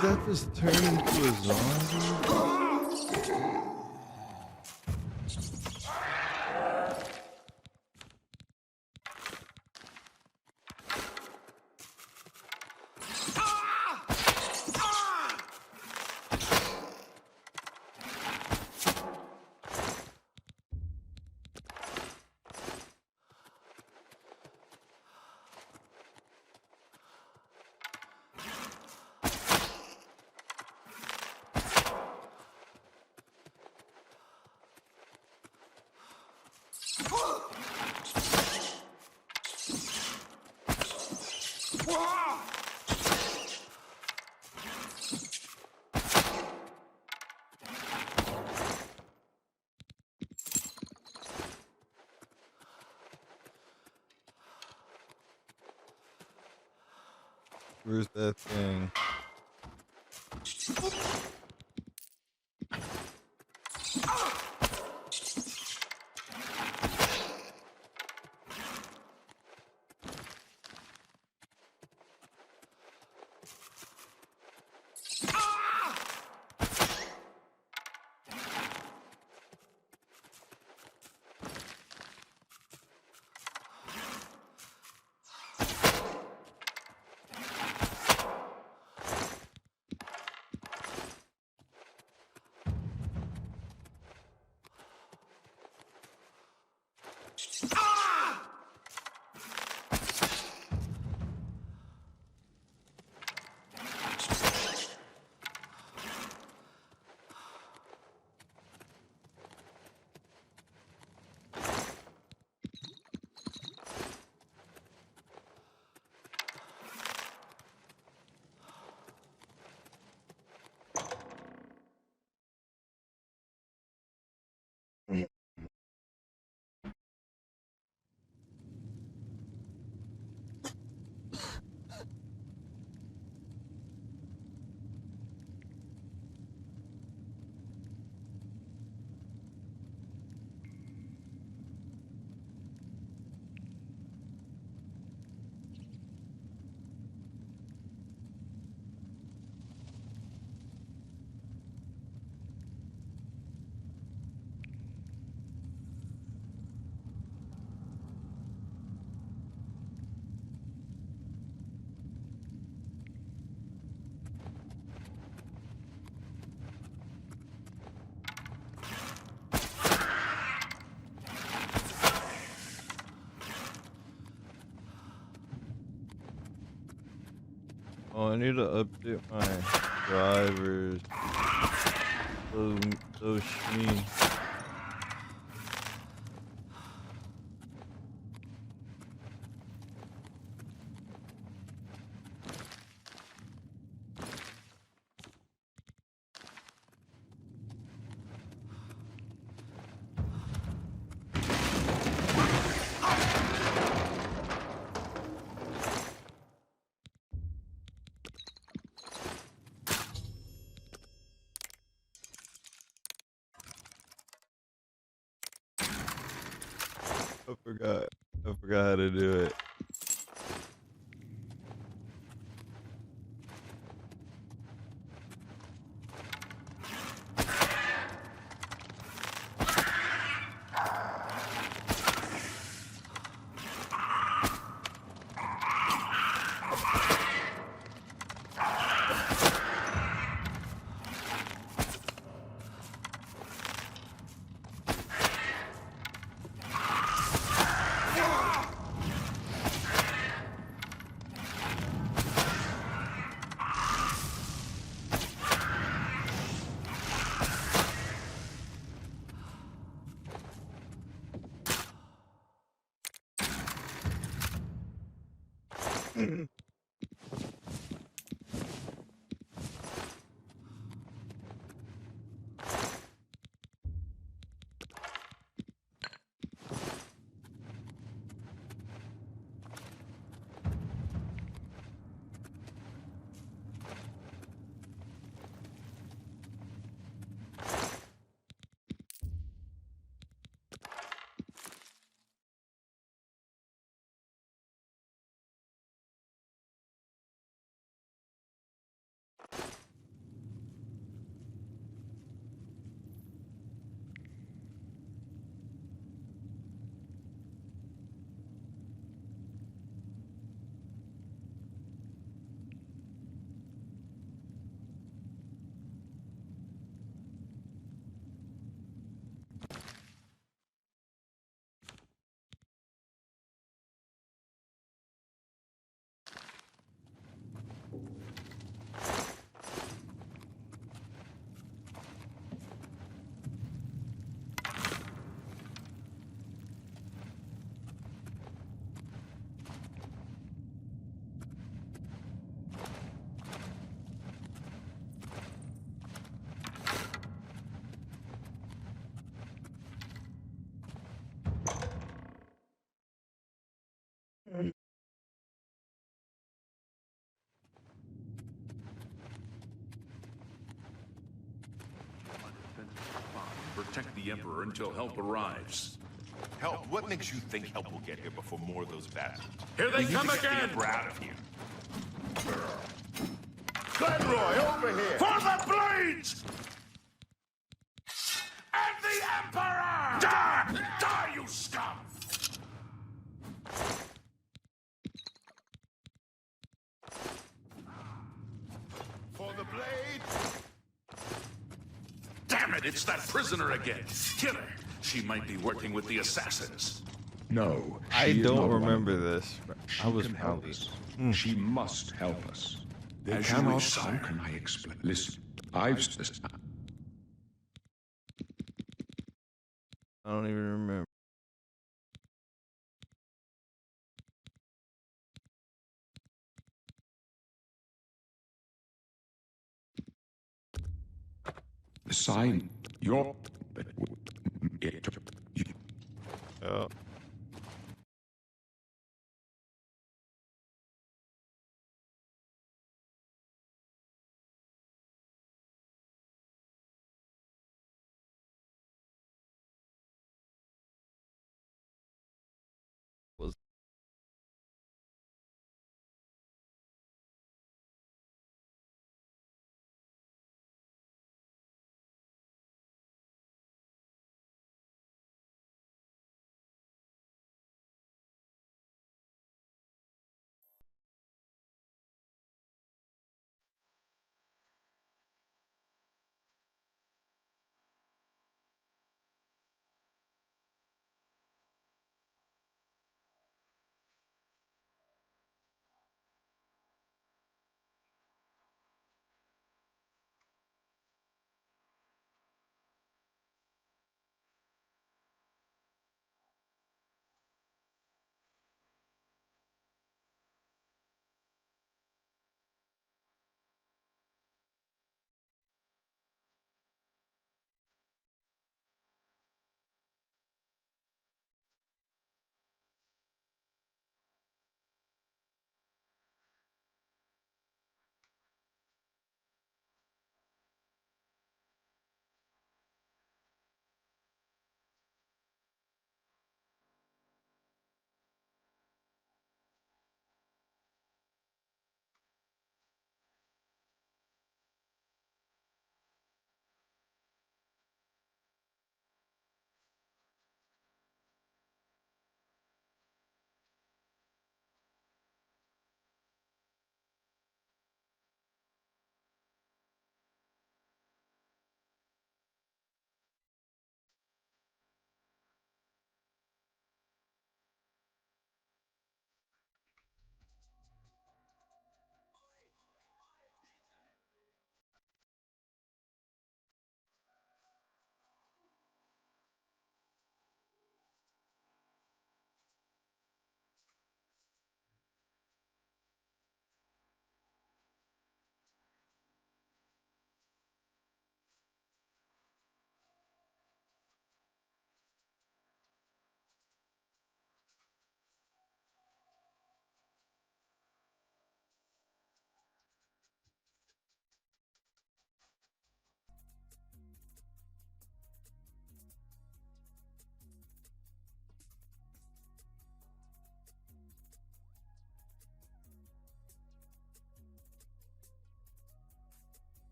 Did that just turn into a zombie? Where's that thing? Oh, I need to update my drivers. So shmee. I forgot how to do it. Protect the Emperor until help arrives. Help? What makes you think help will get here before more of those bastards? Here they We need come to get the again! Emperor out of here. Glenroy, over here! For the blades! And the Emperor! Die! Die, you scum! For the blade! Damn it, it's that prisoner again! Kill her! She might be working with the assassins. No, I she is don't not one of remember them. this. She I was can help probably. us. She must help us. They As you cannot. wish, How sire. can I explain? Listen, I've. I don't even remember. Sign your. Oh. Was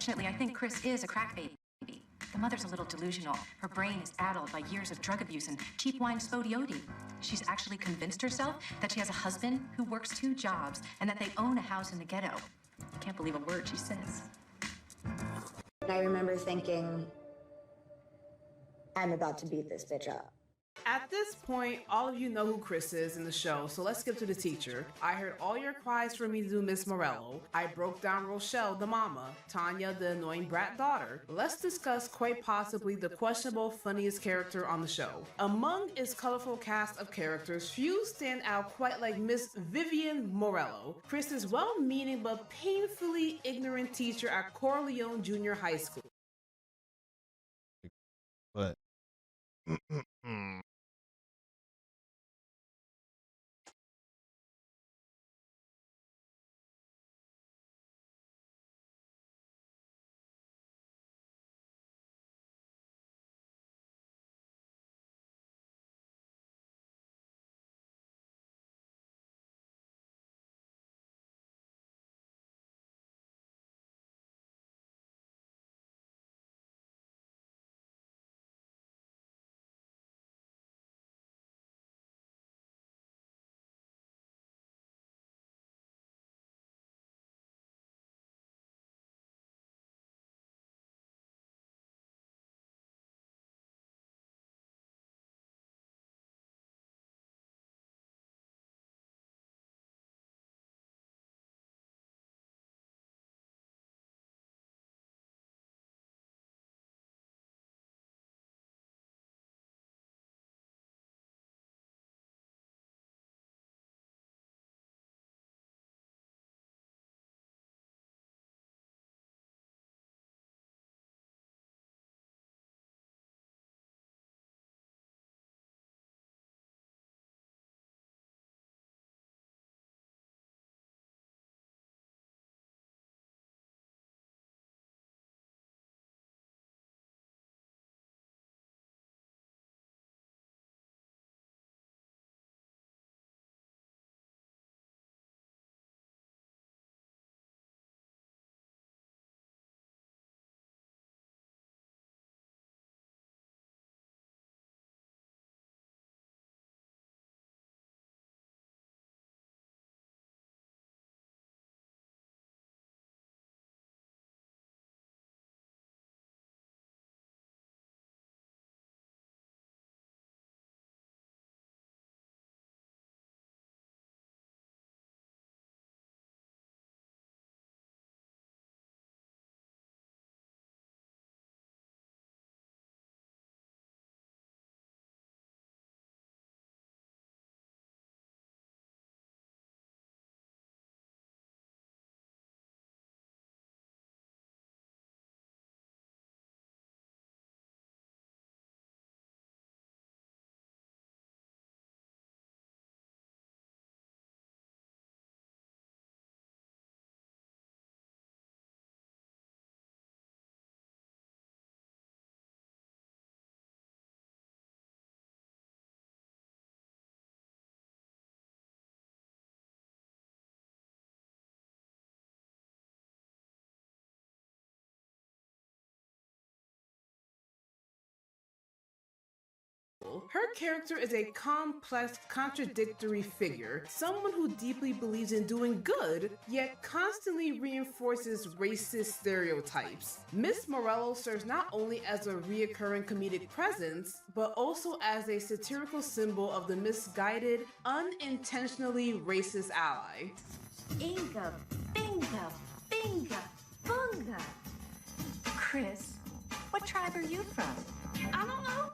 Unfortunately, I think Chris is a crack baby. The mother's a little delusional. Her brain is addled by years of drug abuse and cheap wine spodioti. She's actually convinced herself that she has a husband who works 2 jobs and that they own a house in the ghetto. I can't believe a word she says. I remember thinking, I'm about to beat this bitch up. At this point, all of you know who Chris is in the show, so let's skip to the teacher. I heard all your cries for me to do Miss Morello. I broke down Rochelle, the mama, Tanya, the annoying brat daughter. Let's discuss quite possibly the questionable funniest character on the show. Among its colorful cast of characters, few stand out quite like Miss Vivian Morello, Chris's well-meaning but painfully ignorant teacher at Corleone Junior High School. But Her character is a complex, contradictory figure, someone who deeply believes in doing good, yet constantly reinforces racist stereotypes. Miss Morello serves not only as a reoccurring comedic presence, but also as a satirical symbol of the misguided, unintentionally racist ally. Inga, binga, binga, bunga. Chris, what tribe are you from? I don't know.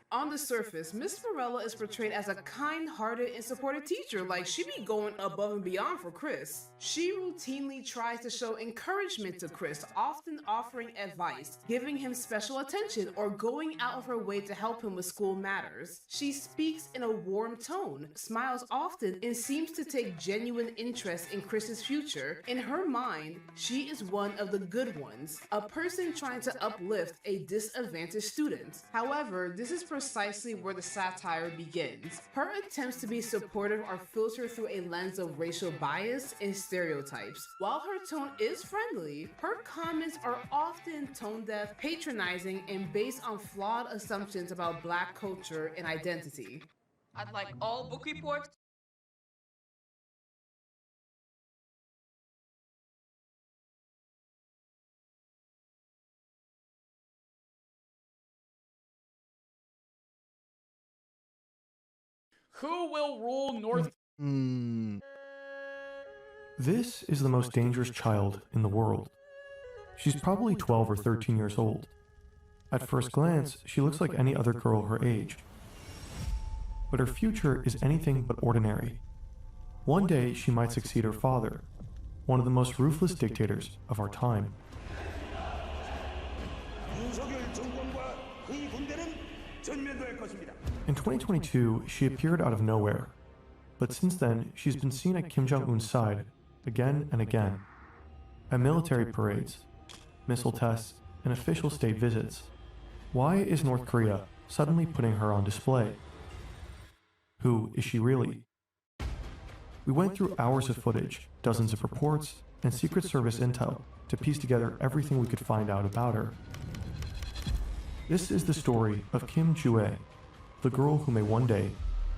On the surface, Miss Morello is portrayed as a kind-hearted and supportive teacher, like she be going above and beyond for Chris. She routinely tries to show encouragement to Chris, often offering advice, giving him special attention, or going out of her way to help him with school matters. She speaks in a warm tone, smiles often, and seems to take genuine interest in Chris's future. In her mind, she is one of the good ones, a person trying to uplift a disadvantaged student. However, this is precisely precisely where the satire begins. Her attempts to be supportive are filtered through a lens of racial bias and stereotypes. While her tone is friendly, her comments are often tone-deaf, patronizing, and based on flawed assumptions about Black culture and identity. I'd like all book reports. Who will rule North? This is the most dangerous child in the world. She's probably 12 or 13 years old. At first glance, she looks like any other girl her age. But her future is anything but ordinary. One day, she might succeed her father, one of the most ruthless dictators of our time. In 2022, she appeared out of nowhere. But since then, she's been seen at Kim Jong-un's side again and again. At military parades, missile tests, and official state visits. Why is North Korea suddenly putting her on display? Who is she really? We went through hours of footage, dozens of reports, and Secret Service intel to piece together everything we could find out about her. This is the story of Kim Jue, the girl who may one day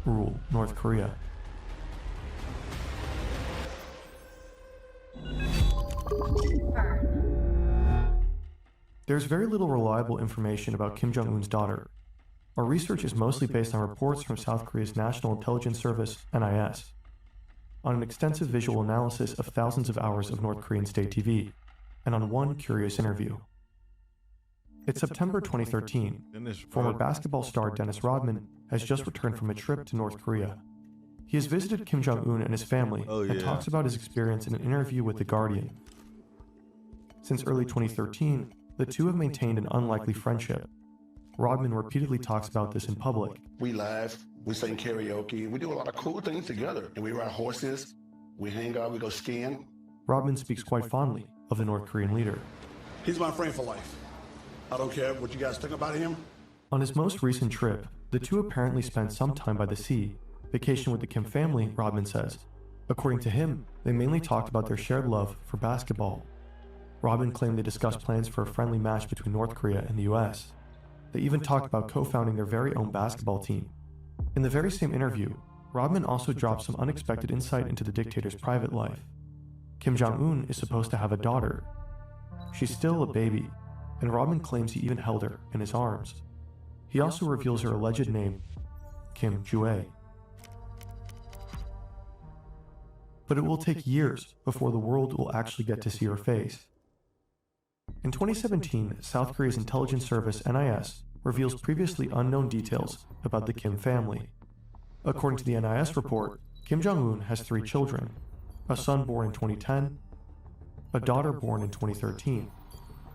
rule North Korea. There's very little reliable information about Kim Jong-un's daughter. Our research is mostly based on reports from South Korea's National Intelligence Service, NIS, on an extensive visual analysis of thousands of hours of North Korean state TV, and on one curious interview. It's September 2013. Former basketball star Dennis Rodman has just returned from a trip to North Korea. He has visited Kim Jong-un and his family and talks about his experience in an interview with The Guardian. Since early 2013, the two have maintained an unlikely friendship. Rodman repeatedly talks about this in public. We laugh, we sing karaoke, we do a lot of cool things together. And we ride horses, we hang out, we go skiing. Rodman speaks quite fondly of the North Korean leader. He's my friend for life. I don't care what you guys think about him. On his most recent trip, the two apparently spent some time by the sea, vacation with the Kim family, Rodman says. According to him, they mainly talked about their shared love for basketball. Rodman claimed they discussed plans for a friendly match between North Korea and the US. They even talked about co-founding their very own basketball team. In the very same interview, Rodman also dropped some unexpected insight into the dictator's private life. Kim Jong-un is supposed to have a daughter. She's still a baby, and Rodman claims he even held her in his arms. He also reveals her alleged name, Kim Jue. But it will take years before the world will actually get to see her face. In 2017, South Korea's intelligence service, NIS, reveals previously unknown details about the Kim family. According to the NIS report, Kim Jong-un has 3 children, a son born in 2010, a daughter born in 2013,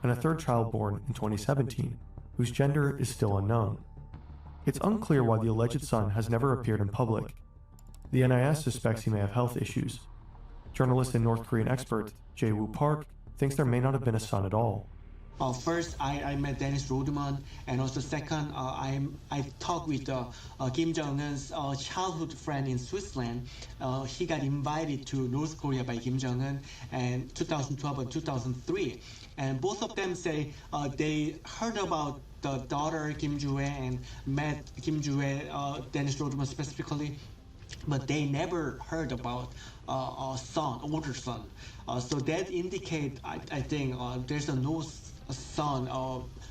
and a third child born in 2017, whose gender is still unknown. It's unclear why the alleged son has never appeared in public. The NIS suspects he may have health issues. Journalist and North Korean expert Jae-woo Park thinks there may not have been a son at all. First, I met Dennis Rodman, and also second, I talked with Kim Jong-un's childhood friend in Switzerland. He got invited to North Korea by Kim Jong-un in 2012 and 2003. And both of them say they heard about the daughter Kim Jue and met Kim Jue, Dennis Rodman specifically, but they never heard about a son, older son. So that indicates, I think, there's no son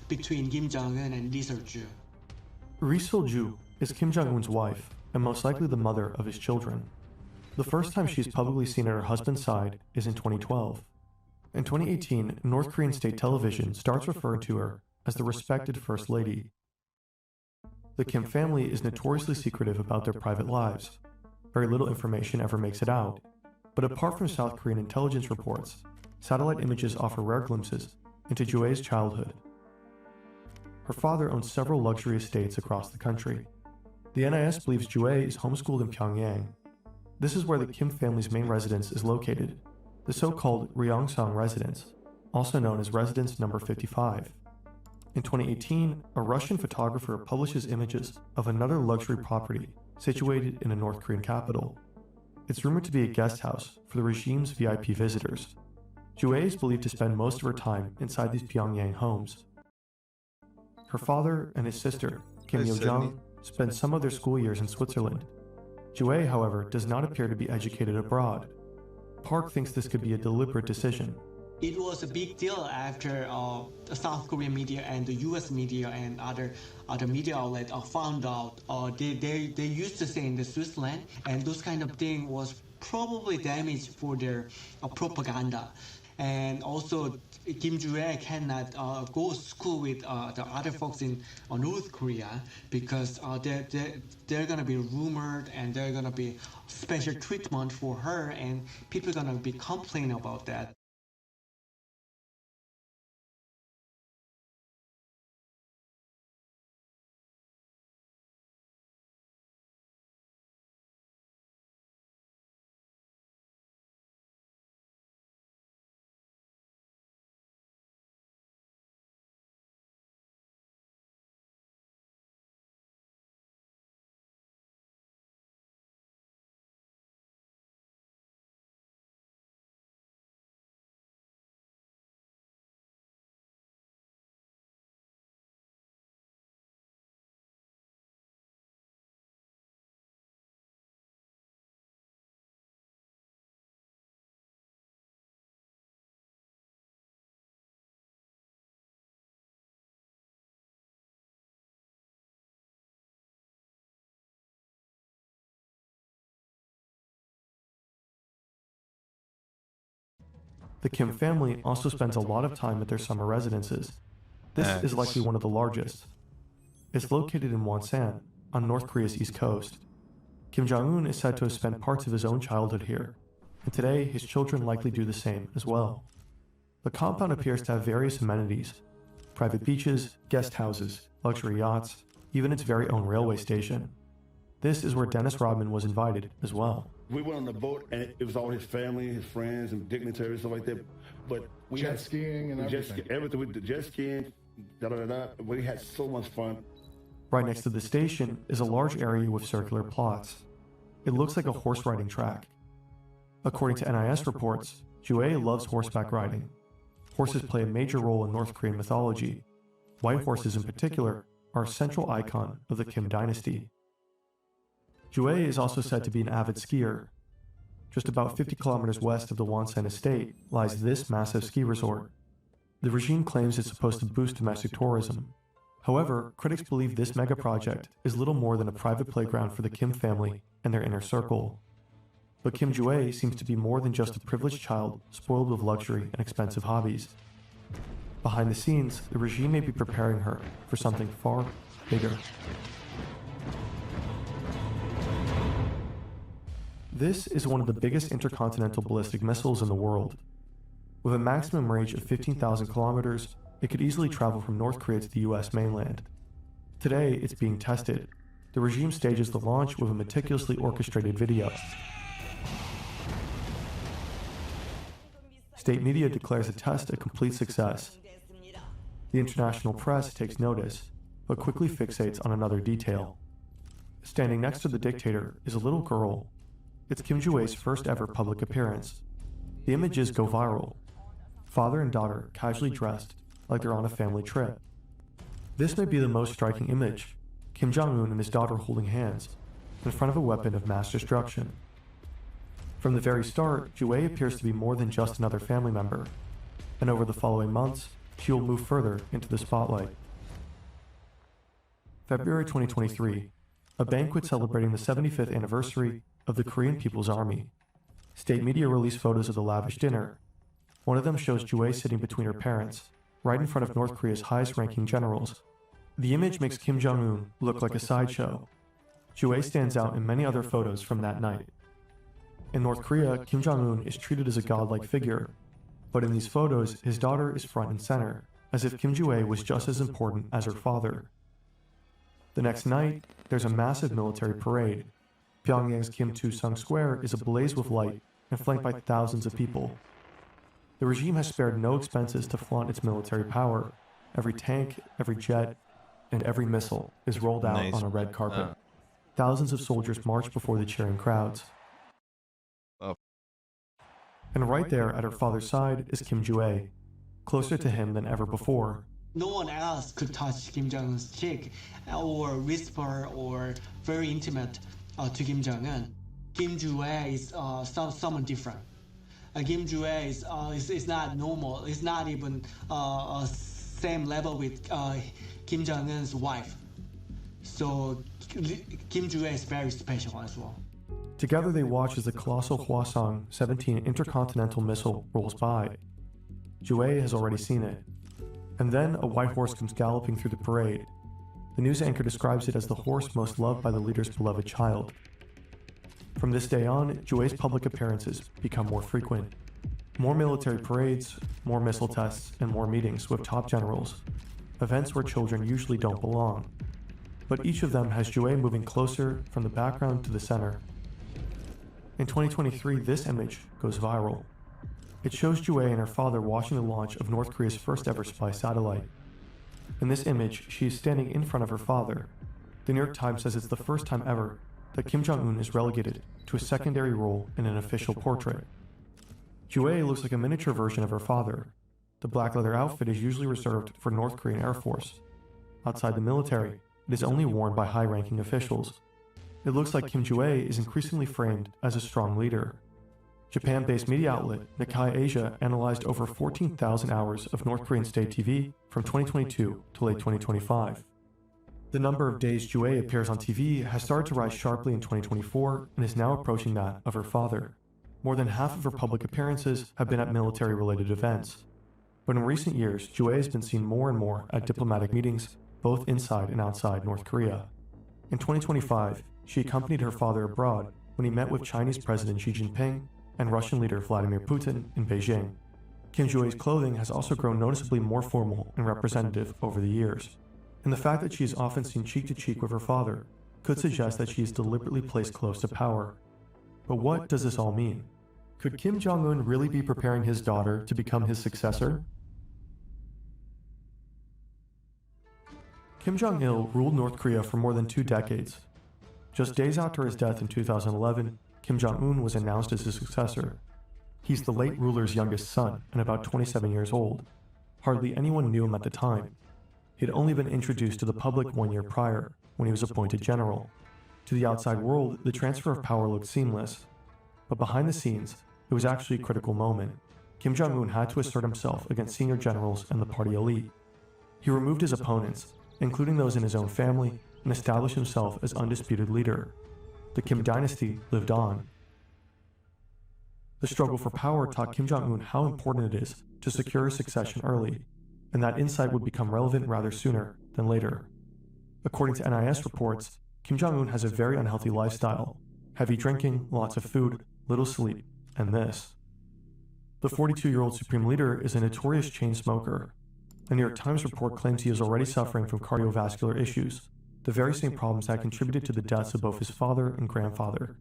between Kim Jong-un and Lee Seol-ju. Ri Seol-ju is Kim Jong-un's wife and most likely the mother of his children. The first time she's publicly seen at her husband's side is in 2012. In 2018, North Korean state television starts referring to her as the respected First Lady. The Kim family is notoriously secretive about their private lives. Very little information ever makes it out. But apart from South Korean intelligence reports, satellite images offer rare glimpses into Jue's childhood. Her father owns several luxury estates across the country. The NIS believes Jue is homeschooled in Pyongyang. This is where the Kim family's main residence is located, the so-called Ryeongsang residence, also known as Residence Number 55. In 2018, a Russian photographer publishes images of another luxury property situated in a North Korean capital. It's rumored to be a guest house for the regime's VIP visitors. Jue is believed to spend most of her time inside these Pyongyang homes. Her father and his sister, Kim Yo-jung, spend some of their school years in Switzerland. Jue, however, does not appear to be educated abroad. Park thinks this could be a deliberate decision. It was a big deal after the South Korean media and the U.S. media and other media outlets found out. They used to say in the Switzerland, and those kind of thing was probably damage for their propaganda. And also, Kim Jue cannot go to school with the other folks in North Korea because they're gonna be rumored and they're gonna be special treatment for her, and people are gonna be complaining about that. The Kim family also spends a lot of time at their summer residences. This is likely one of the largest. It's located in Wonsan, on North Korea's east coast. Kim Jong-un is said to have spent parts of his own childhood here, and today his children likely do the same as well. The compound appears to have various amenities: private beaches, guest houses, luxury yachts, even its very own railway station. This is where Dennis Rodman was invited as well. We went on the boat, and it was all his family, his friends, and dignitaries, stuff like that. But we jet had skiing and everything. Everything with the jet skiing, We had so much fun. Right next to the station is a large area with circular plots. It looks like a horse riding track. According to NIS reports, Jue loves horseback riding. Horses play a major role in North Korean mythology. White horses in particular are a central icon of the Kim dynasty. Jue is also said to be an avid skier. Just about 50 kilometers west of the Wonsan estate lies this massive ski resort. The regime claims it's supposed to boost domestic tourism. However, critics believe this mega project is little more than a private playground for the Kim family and their inner circle. But Kim Jue seems to be more than just a privileged child spoiled with luxury and expensive hobbies. Behind the scenes, the regime may be preparing her for something far bigger. This is one of the biggest intercontinental ballistic missiles in the world. With a maximum range of 15,000 kilometers, it could easily travel from North Korea to the US mainland. Today, it's being tested. The regime stages the launch with a meticulously orchestrated video. State media declares the test a complete success. The international press takes notice, but quickly fixates on another detail. Standing next to the dictator is a little girl. It's Kim Jue's first ever public appearance. The images go viral. Father and daughter casually dressed like they're on a family trip. This may be the most striking image: Kim Jong-un and his daughter holding hands in front of a weapon of mass destruction. From the very start, Jue appears to be more than just another family member, and over the following months, she will move further into the spotlight. February 2023, a banquet celebrating the 75th anniversary of the Korean People's Army. State media released photos of the lavish dinner. One of them shows Jue sitting between her parents, right in front of North Korea's highest-ranking generals. The image makes Kim Jong-un look like a sideshow. Jue stands out in many other photos from that night. In North Korea, Kim Jong-un is treated as a godlike figure, but in these photos, his daughter is front and center, as if Kim Jue was just as important as her father. The next night, there's a massive military parade. Pyongyang's Kim Tu-sung Square is ablaze with light and flanked by thousands of people. The regime has spared no expenses to flaunt its military power. every tank, every jet, and every missile is rolled out Nice. on a red carpet. Thousands of soldiers march before the cheering crowds. And right there at her father's side is Kim Joo-ae, closer to him than ever before. No one else could touch Kim Jong-un's cheek or whisper or very intimate to Kim Jong-un. Kim Joo-ae is someone different. Kim Joo-ae is not normal. It's not even same level with Kim Jong-un's wife. So Kim Joo-ae is very special as well. Together they watch as the colossal Hwasong-17 intercontinental missile rolls by. Joo-ae has already seen it. And then a white horse comes galloping through the parade. The news anchor describes it as the horse most loved by the leader's beloved child. From this day on, Joo-ae's public appearances become more frequent. More military parades, more missile tests, and more meetings with top generals. Events where children usually don't belong. But each of them has Joo-ae moving closer from the background to the center. In 2023, this image goes viral. It shows Joo-ae and her father watching the launch of North Korea's first ever spy satellite. In this image, she is standing in front of her father. The New York Times says it's the first time ever that Kim Jong-un is relegated to a secondary role in an official portrait. Joo-ae looks like a miniature version of her father. The black leather outfit is usually reserved for North Korean Air Force. Outside the military, it is only worn by high-ranking officials. It looks like Kim Joo-ae is increasingly framed as a strong leader. Japan-based media outlet Nikkei Asia analyzed over 14,000 hours of North Korean state TV from 2022 to late 2025. The number of days Joo-ae appears on TV has started to rise sharply in 2024 and is now approaching that of her father. More than half of her public appearances have been at military-related events. But in recent years, Joo-ae has been seen more and more at diplomatic meetings, both inside and outside North Korea. In 2025, she accompanied her father abroad when he met with Chinese President Xi Jinping and Russian leader Vladimir Putin in Beijing. Kim Joo-ae's clothing has also grown noticeably more formal and representative over the years, and the fact that she is often seen cheek to cheek with her father could suggest that she is deliberately placed close to power. But what does this all mean? Could Kim Jong-un really be preparing his daughter to become his successor? Kim Jong-il ruled North Korea for more than 2 decades. Just days after his death in 2011, Kim Jong-un was announced as his successor. He's the late ruler's youngest son and about 27 years old. Hardly anyone knew him at the time. He had only been introduced to the public 1 year prior, when he was appointed general. To the outside world, the transfer of power looked seamless. But behind the scenes, it was actually a critical moment. Kim Jong-un had to assert himself against senior generals and the party elite. He removed his opponents, including those in his own family, and established himself as undisputed leader. The Kim dynasty lived on. The struggle for power taught Kim Jong-un how important it is to secure his succession early, and that insight would become relevant rather sooner than later. According to NIS reports, Kim Jong-un has a very unhealthy lifestyle: heavy drinking, lots of food, little sleep, and this. The 42-year-old supreme leader is a notorious chain smoker. The New York Times report claims he is already suffering from cardiovascular issues, the very same problems that contributed to the deaths of both his father and grandfather.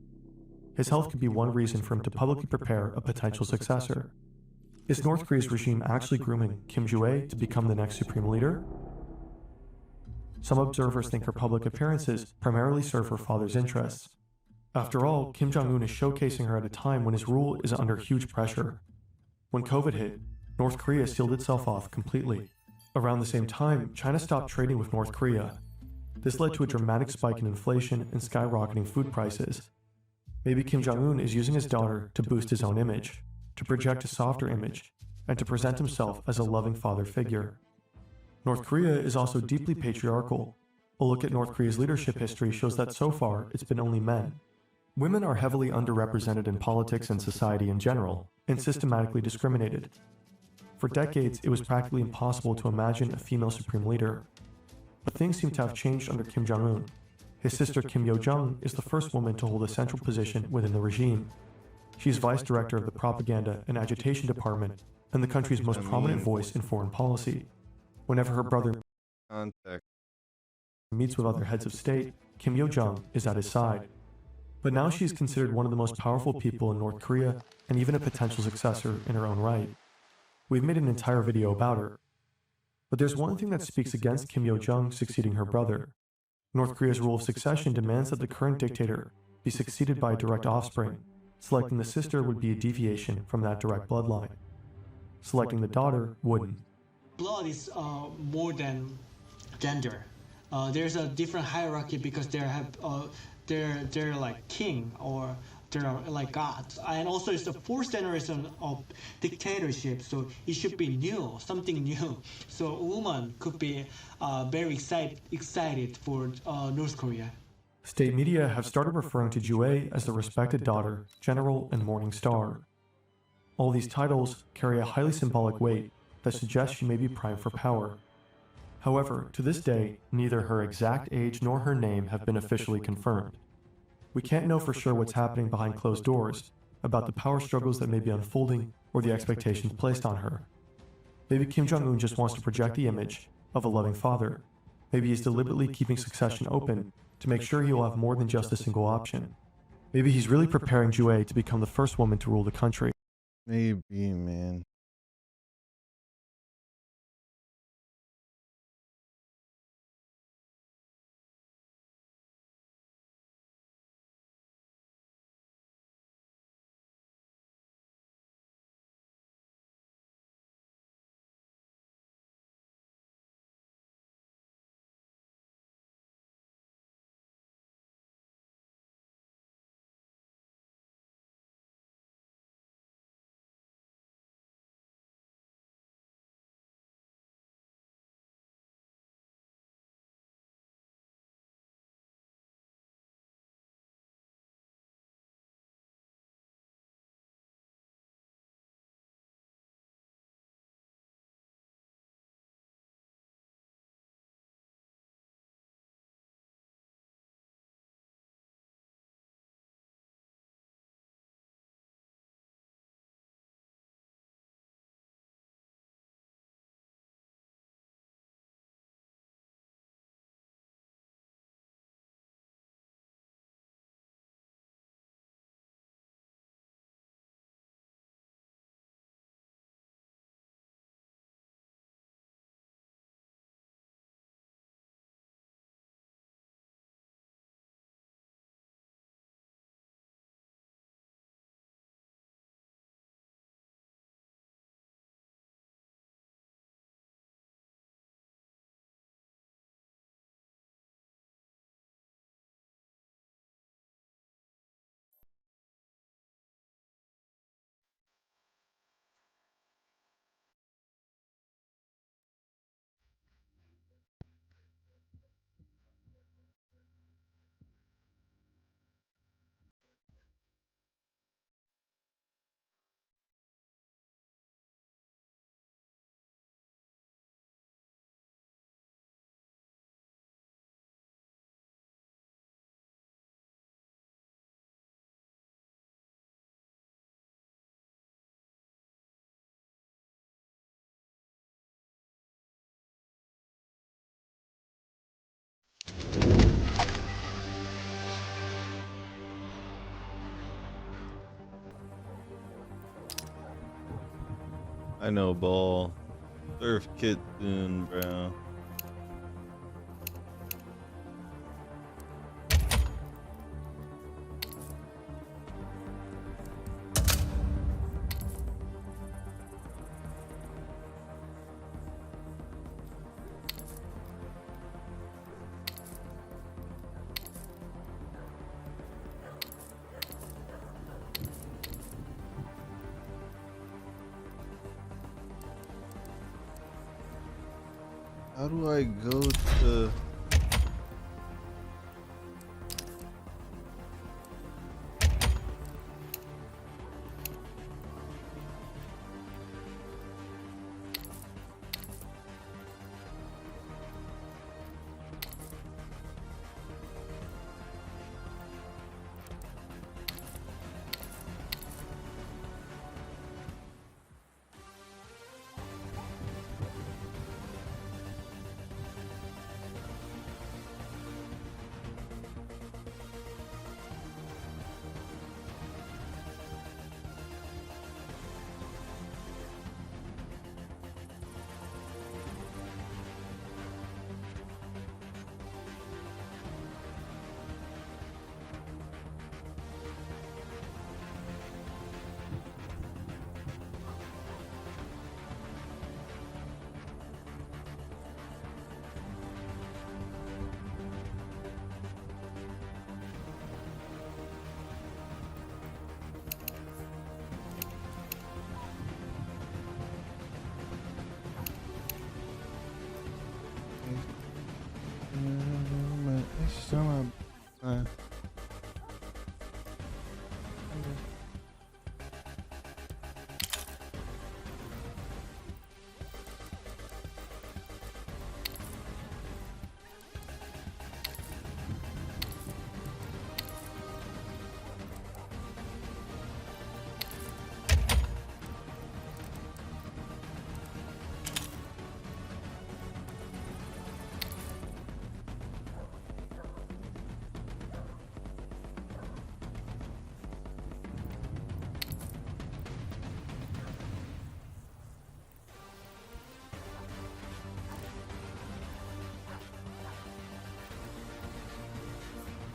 His health could be one reason for him to publicly prepare a potential successor. Is North Korea's regime actually grooming Kim Joo-ae to become the next supreme leader? Some observers think her public appearances primarily serve her father's interests. After all, Kim Jong-un is showcasing her at a time when his rule is under huge pressure. When COVID hit, North Korea sealed itself off completely. Around the same time, China stopped trading with North Korea. This led to a dramatic spike in inflation and skyrocketing food prices. Maybe Kim Jong-un is using his daughter to boost his own image, to project a softer image, and to present himself as a loving father figure. North Korea is also deeply patriarchal. A look at North Korea's leadership history shows that so far it's been only men. Women are heavily underrepresented in politics and society in general, and systematically discriminated. For decades, it was practically impossible to imagine a female supreme leader. But things seem to have changed under Kim Jong-un. His sister Kim Yo-jong is the first woman to hold a central position within the regime. She's vice director of the Propaganda and Agitation Department and the country's most prominent voice in foreign policy. Whenever her brother meets with other heads of state, Kim Yo-jong is at his side. But now she's considered one of the most powerful people in North Korea and even a potential successor in her own right. We've made an entire video about her. But there's one thing that speaks against Kim Yo-jong succeeding her brother. North Korea's rule of succession demands that the current dictator be succeeded by a direct offspring. Selecting the sister would be a deviation from that direct bloodline. Selecting the daughter wouldn't. Blood is more than gender. There's a different hierarchy because they're like king or they're like gods, and also it's the fourth generation of dictatorship, so it should be new, something new. So a woman could be very excited for North Korea. State media have started referring to Jue as the respected daughter, general, and morning star. All these titles carry a highly symbolic weight that suggests she may be primed for power. However, to this day, neither her exact age nor her name have been officially confirmed. We can't know for sure what's happening behind closed doors, about the power struggles that may be unfolding or the expectations placed on her. Maybe Kim Jong-un just wants to project the image of a loving father. Maybe he's deliberately keeping succession open to make sure he will have more than just a single option. Maybe he's really preparing Jue to become the first woman to rule the country. Maybe, man. I know, ball. Surf kitten, bro. How do I go to...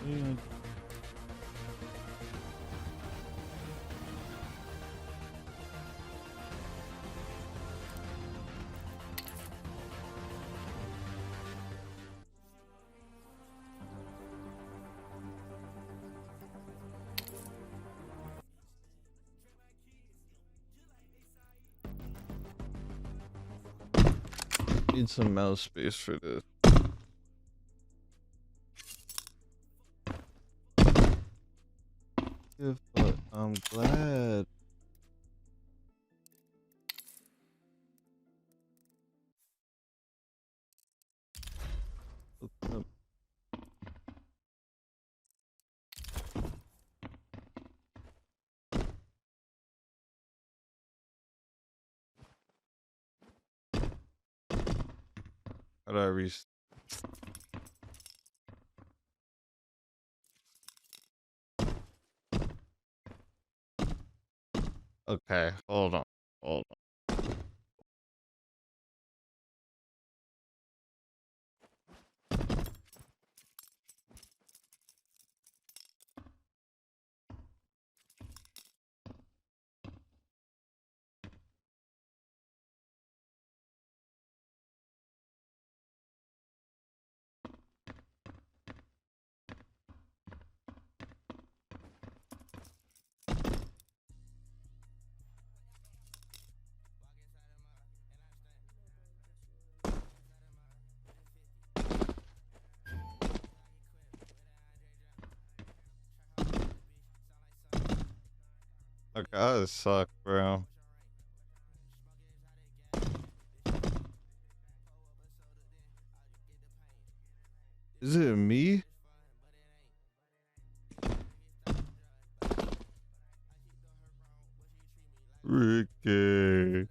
Yeah. Need some mouse space for this. Yeah, but I'm glad. How do I reach? Okay, hold on. Hold on. Okay, that suck, bro. Is it me? Ricky.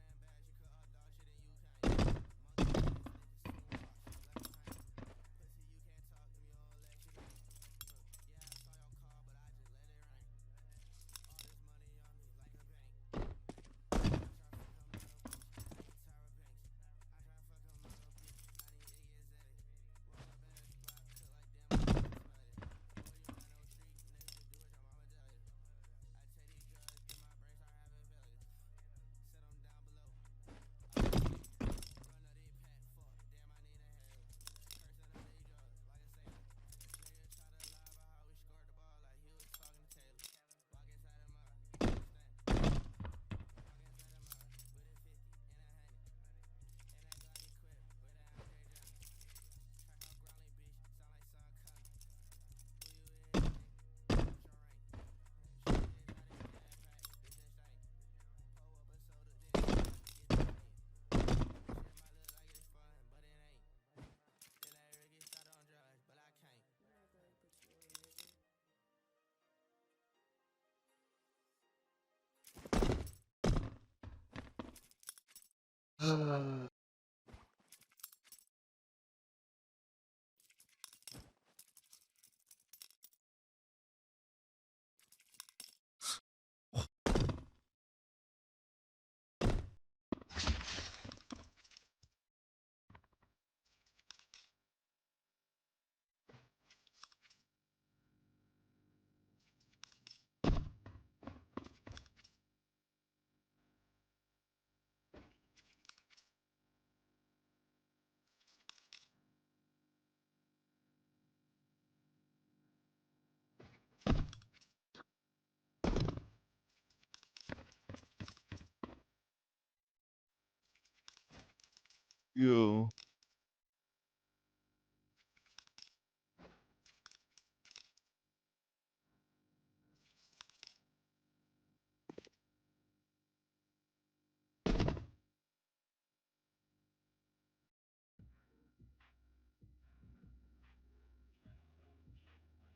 Yo.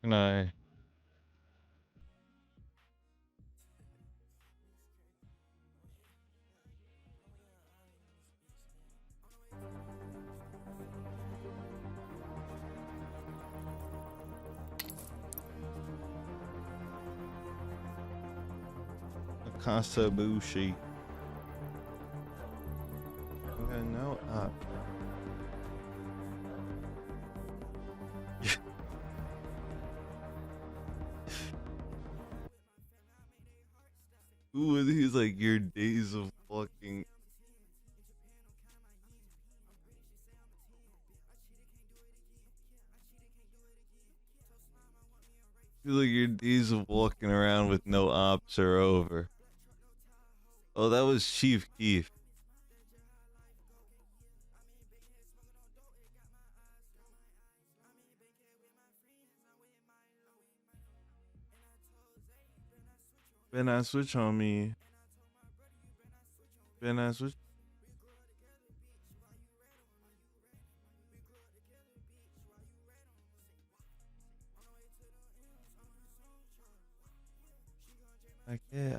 Can I? Kasabushi. Okay, no. Feels like your days of walking. Feels like your days of walking around with no ops are over. Oh, that was Chief Keef. Ben, I switch on me. Ben, I switch. Like, yeah,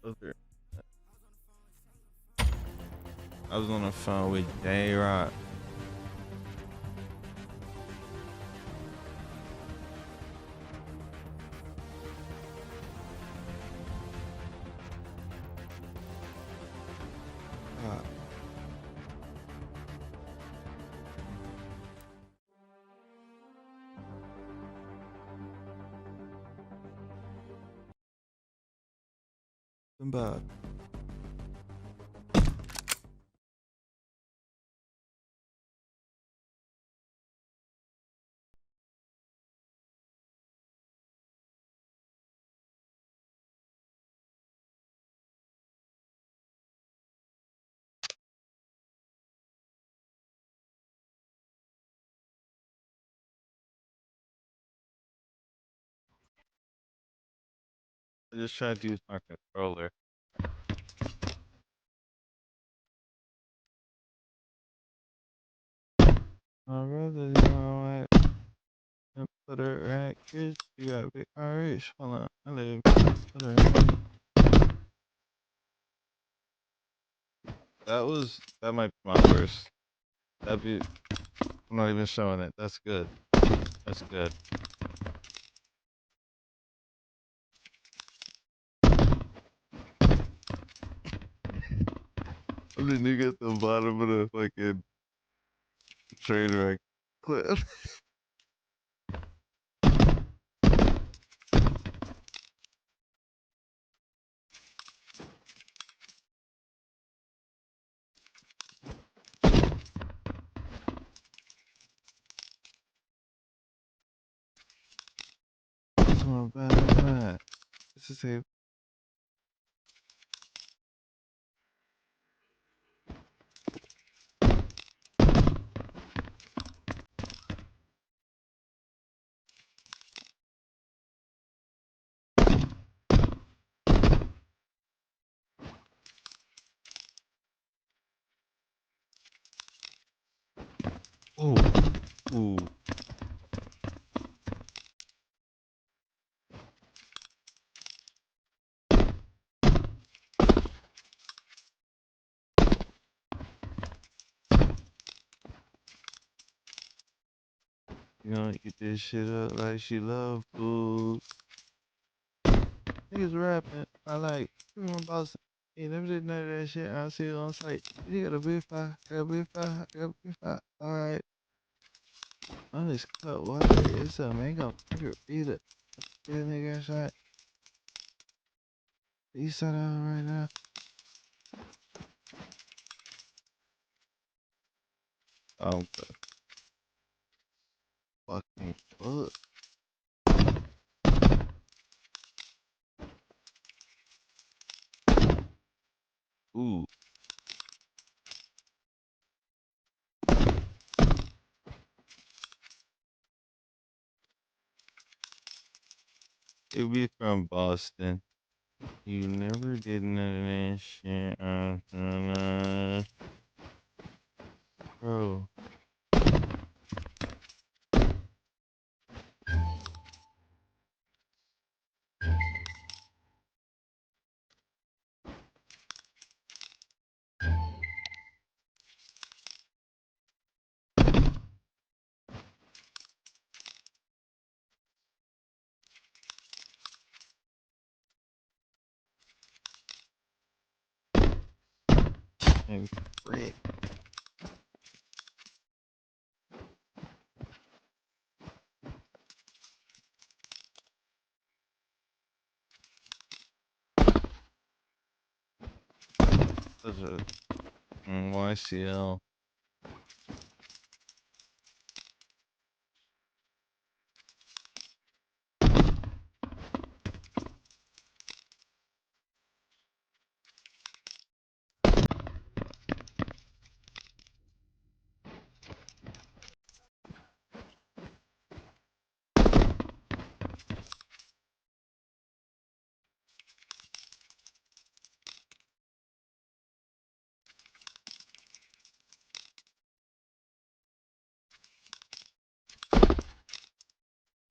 okay. I was on the phone with J-Rock. Simba. I just tried to use my controller. My brother, you know what? And put her right, kids. You got big RH. Hold on. I live. Put her right. That might be my worst. That'd be, I'm not even showing it. That's good. That's good. I'm the nigga at the bottom of the fucking Trainwreck clip. Come on, bad. This is a ooh, ooh. You know, eat this shit up like she love food. Niggas rapping. I like, my boss. He never did none of that shit. I see it on site. You got a big fire, got a big fire, got a big fire. Alright. On this cut water, it's a mango finger beater. Yeah, nigga, shot. East side out right now. The fucking fuck. Ooh. It be from Boston. You never did none of that shit. Bro. And frick. Such a YCL.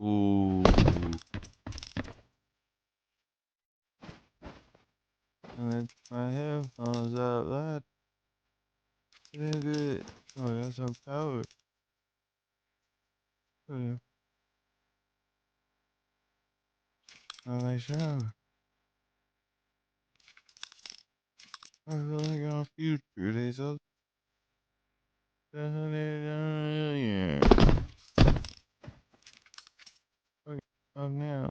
Ooh. And my headphones up. That did good. Oh, I got some power. Yeah. I like shower. I feel like on future days. Yeah. Okay. Oh, now.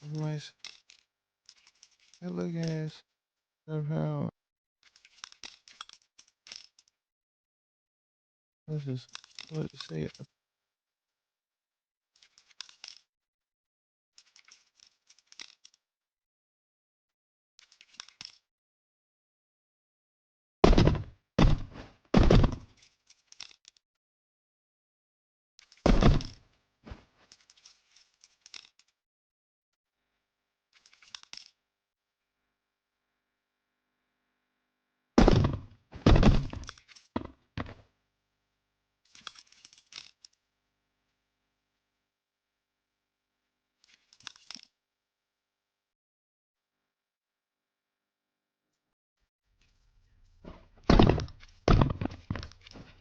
Otherwise, I look at this. Somehow. Let's just, let's say it.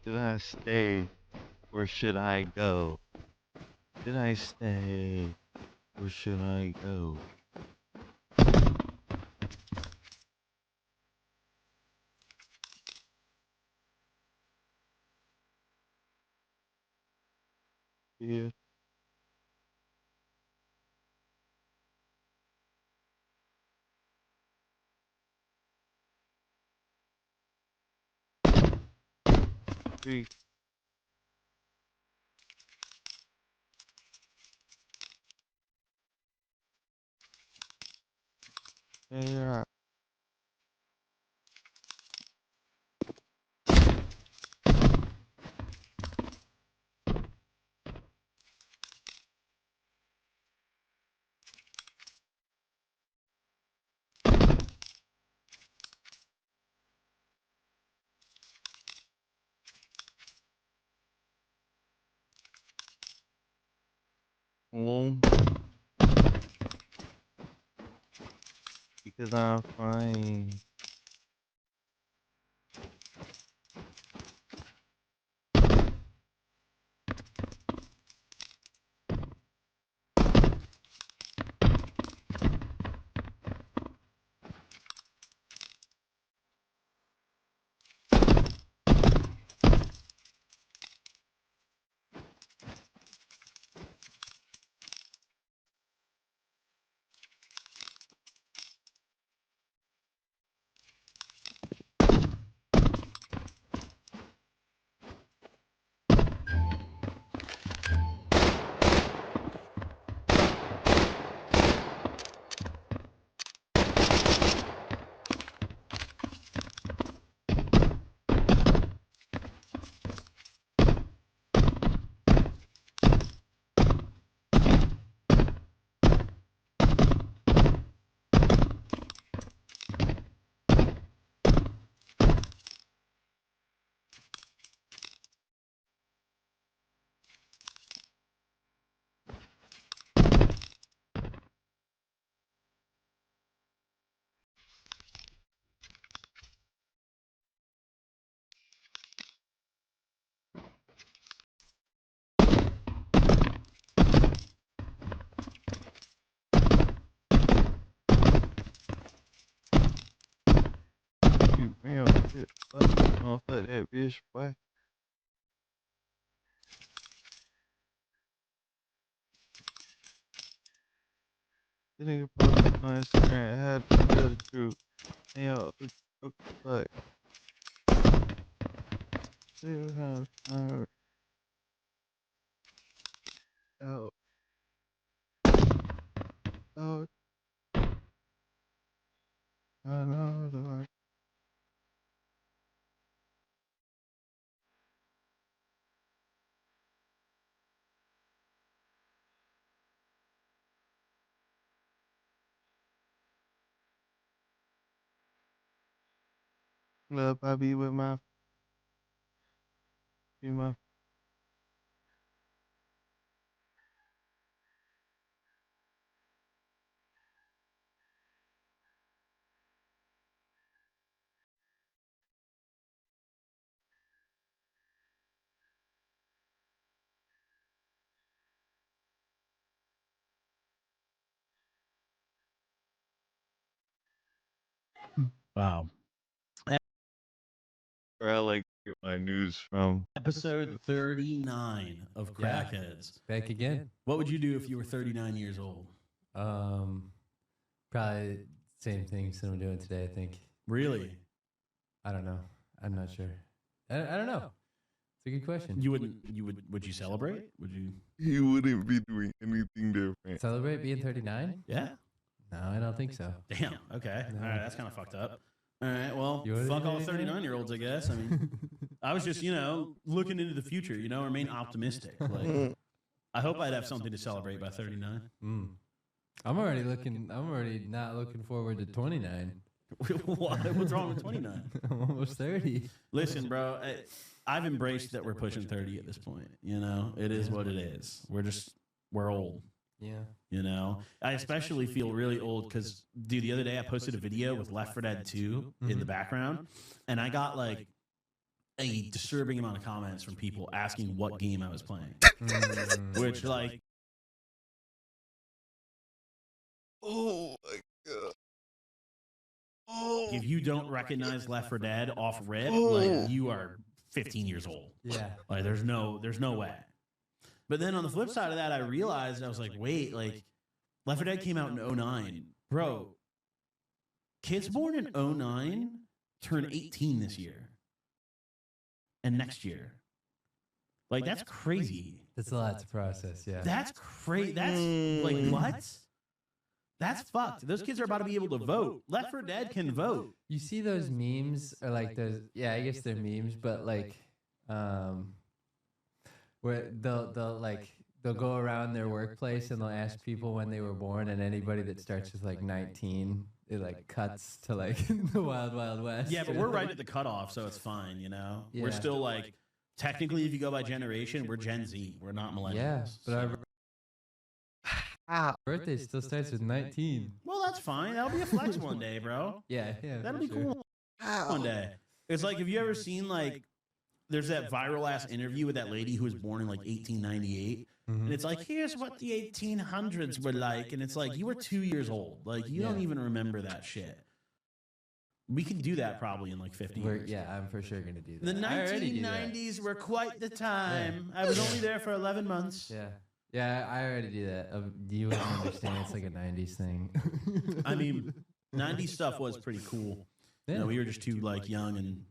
Should I stay or should I go? Should I stay or should I go? Yeah. Three. Yeah. Well, because I'm fine. You real shit. Fuck that bitch, boy. The nigga posted on Instagram. I had to tell the truth. Yo, fuck. Oh. Oh. I know the right. Love, I be with my. Be my. Wow. Where I like to get my news from. Episode 39 of Crackheads. Back again. What would you do if you were 39 years old? Probably same things that I'm doing today, I think. Really? I don't know. I'm not sure. I don't know. It's a good question. Would you celebrate? Would you? He wouldn't be doing anything different. Celebrate being 39? Yeah. No, I don't think so. Damn. Okay. No. All right. That's kind of fucked up. All right. Well, You wanna fuck do all anything? 39-year-olds, I guess. I mean, I was just, looking into the future, remain optimistic. Like, I hope I'd have something to celebrate by 39. I'm already not looking forward to 29. What's wrong with 29? I'm almost 30. Listen, bro, I've embraced that we're pushing 30 at this point. It is what it is. We're old. Yeah. I especially feel really old because, dude, the other day I posted a video with Left 4 Dead 2 in the background, and I got like a disturbing amount of comments from people asking what game I was playing. Which, like, Oh my god. Oh. if you don't recognize Left 4 Dead off rip, Oh. like, you are 15 years old. Yeah. Like, there's no way. But then on the flip side of that, I realized, I was like, wait, like, Left 4 Dead came out in 09. Bro, kids born in 09 turn 18 this year. And next year. Like, that's crazy. That's a lot to process, yeah. That's crazy. That's, like, what? That's fucked. Those kids are about to be able to vote. Left 4 Dead can vote. You see those memes, or like those, yeah, I guess they're memes, but like, where they'll go around their workplace and they'll ask people when they were born, and anybody that starts with like 19, it like cuts to like the Wild Wild West. Yeah, but we're right at the cutoff, so it's fine, Yeah. We're still like, technically, if you go by generation, we're Gen Z. We're not millennials. Yeah, but so. our birthday still starts with 19. Well, that's fine. That'll be a flex one day, bro. Yeah. That'll for be sure. cool one day. It's like, have you ever seen, like, there's that viral ass interview with that lady who was born in like 1898, and it's like, here's what the 1800s were like, and it's like, you were 2 years old, like, you don't even remember that shit. We could do that probably in like 50 years. Yeah, I'm for sure gonna do that. The I already do that. 1990s were quite the time. I was only there for 11 months. Yeah, I already do that. You wouldn't understand. It's like a 90s thing. I mean, 90s stuff was pretty cool. Yeah. We were just too like young and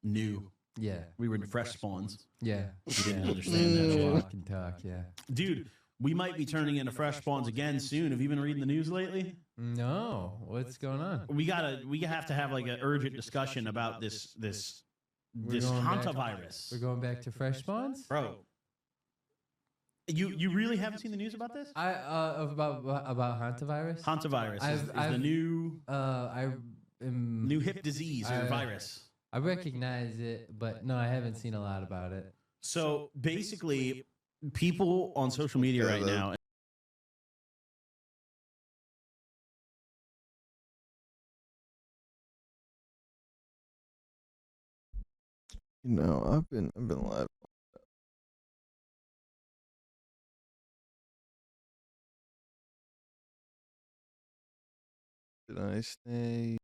new. Yeah. We were fresh spawns. Yeah. We didn't understand that shit. Walk and talk, yeah. Dude, we might be turning into fresh spawns again soon. Have you been reading the news lately? No. What's going on? We have to have like an urgent discussion about this hantavirus. We're going back to fresh spawns? Bro. You really haven't seen the news about this? About hantavirus? Hantavirus is the new new hip disease or virus. I recognize it, but no, I haven't seen a lot about it. So basically, people on social media right now. I've been live. Did I stay?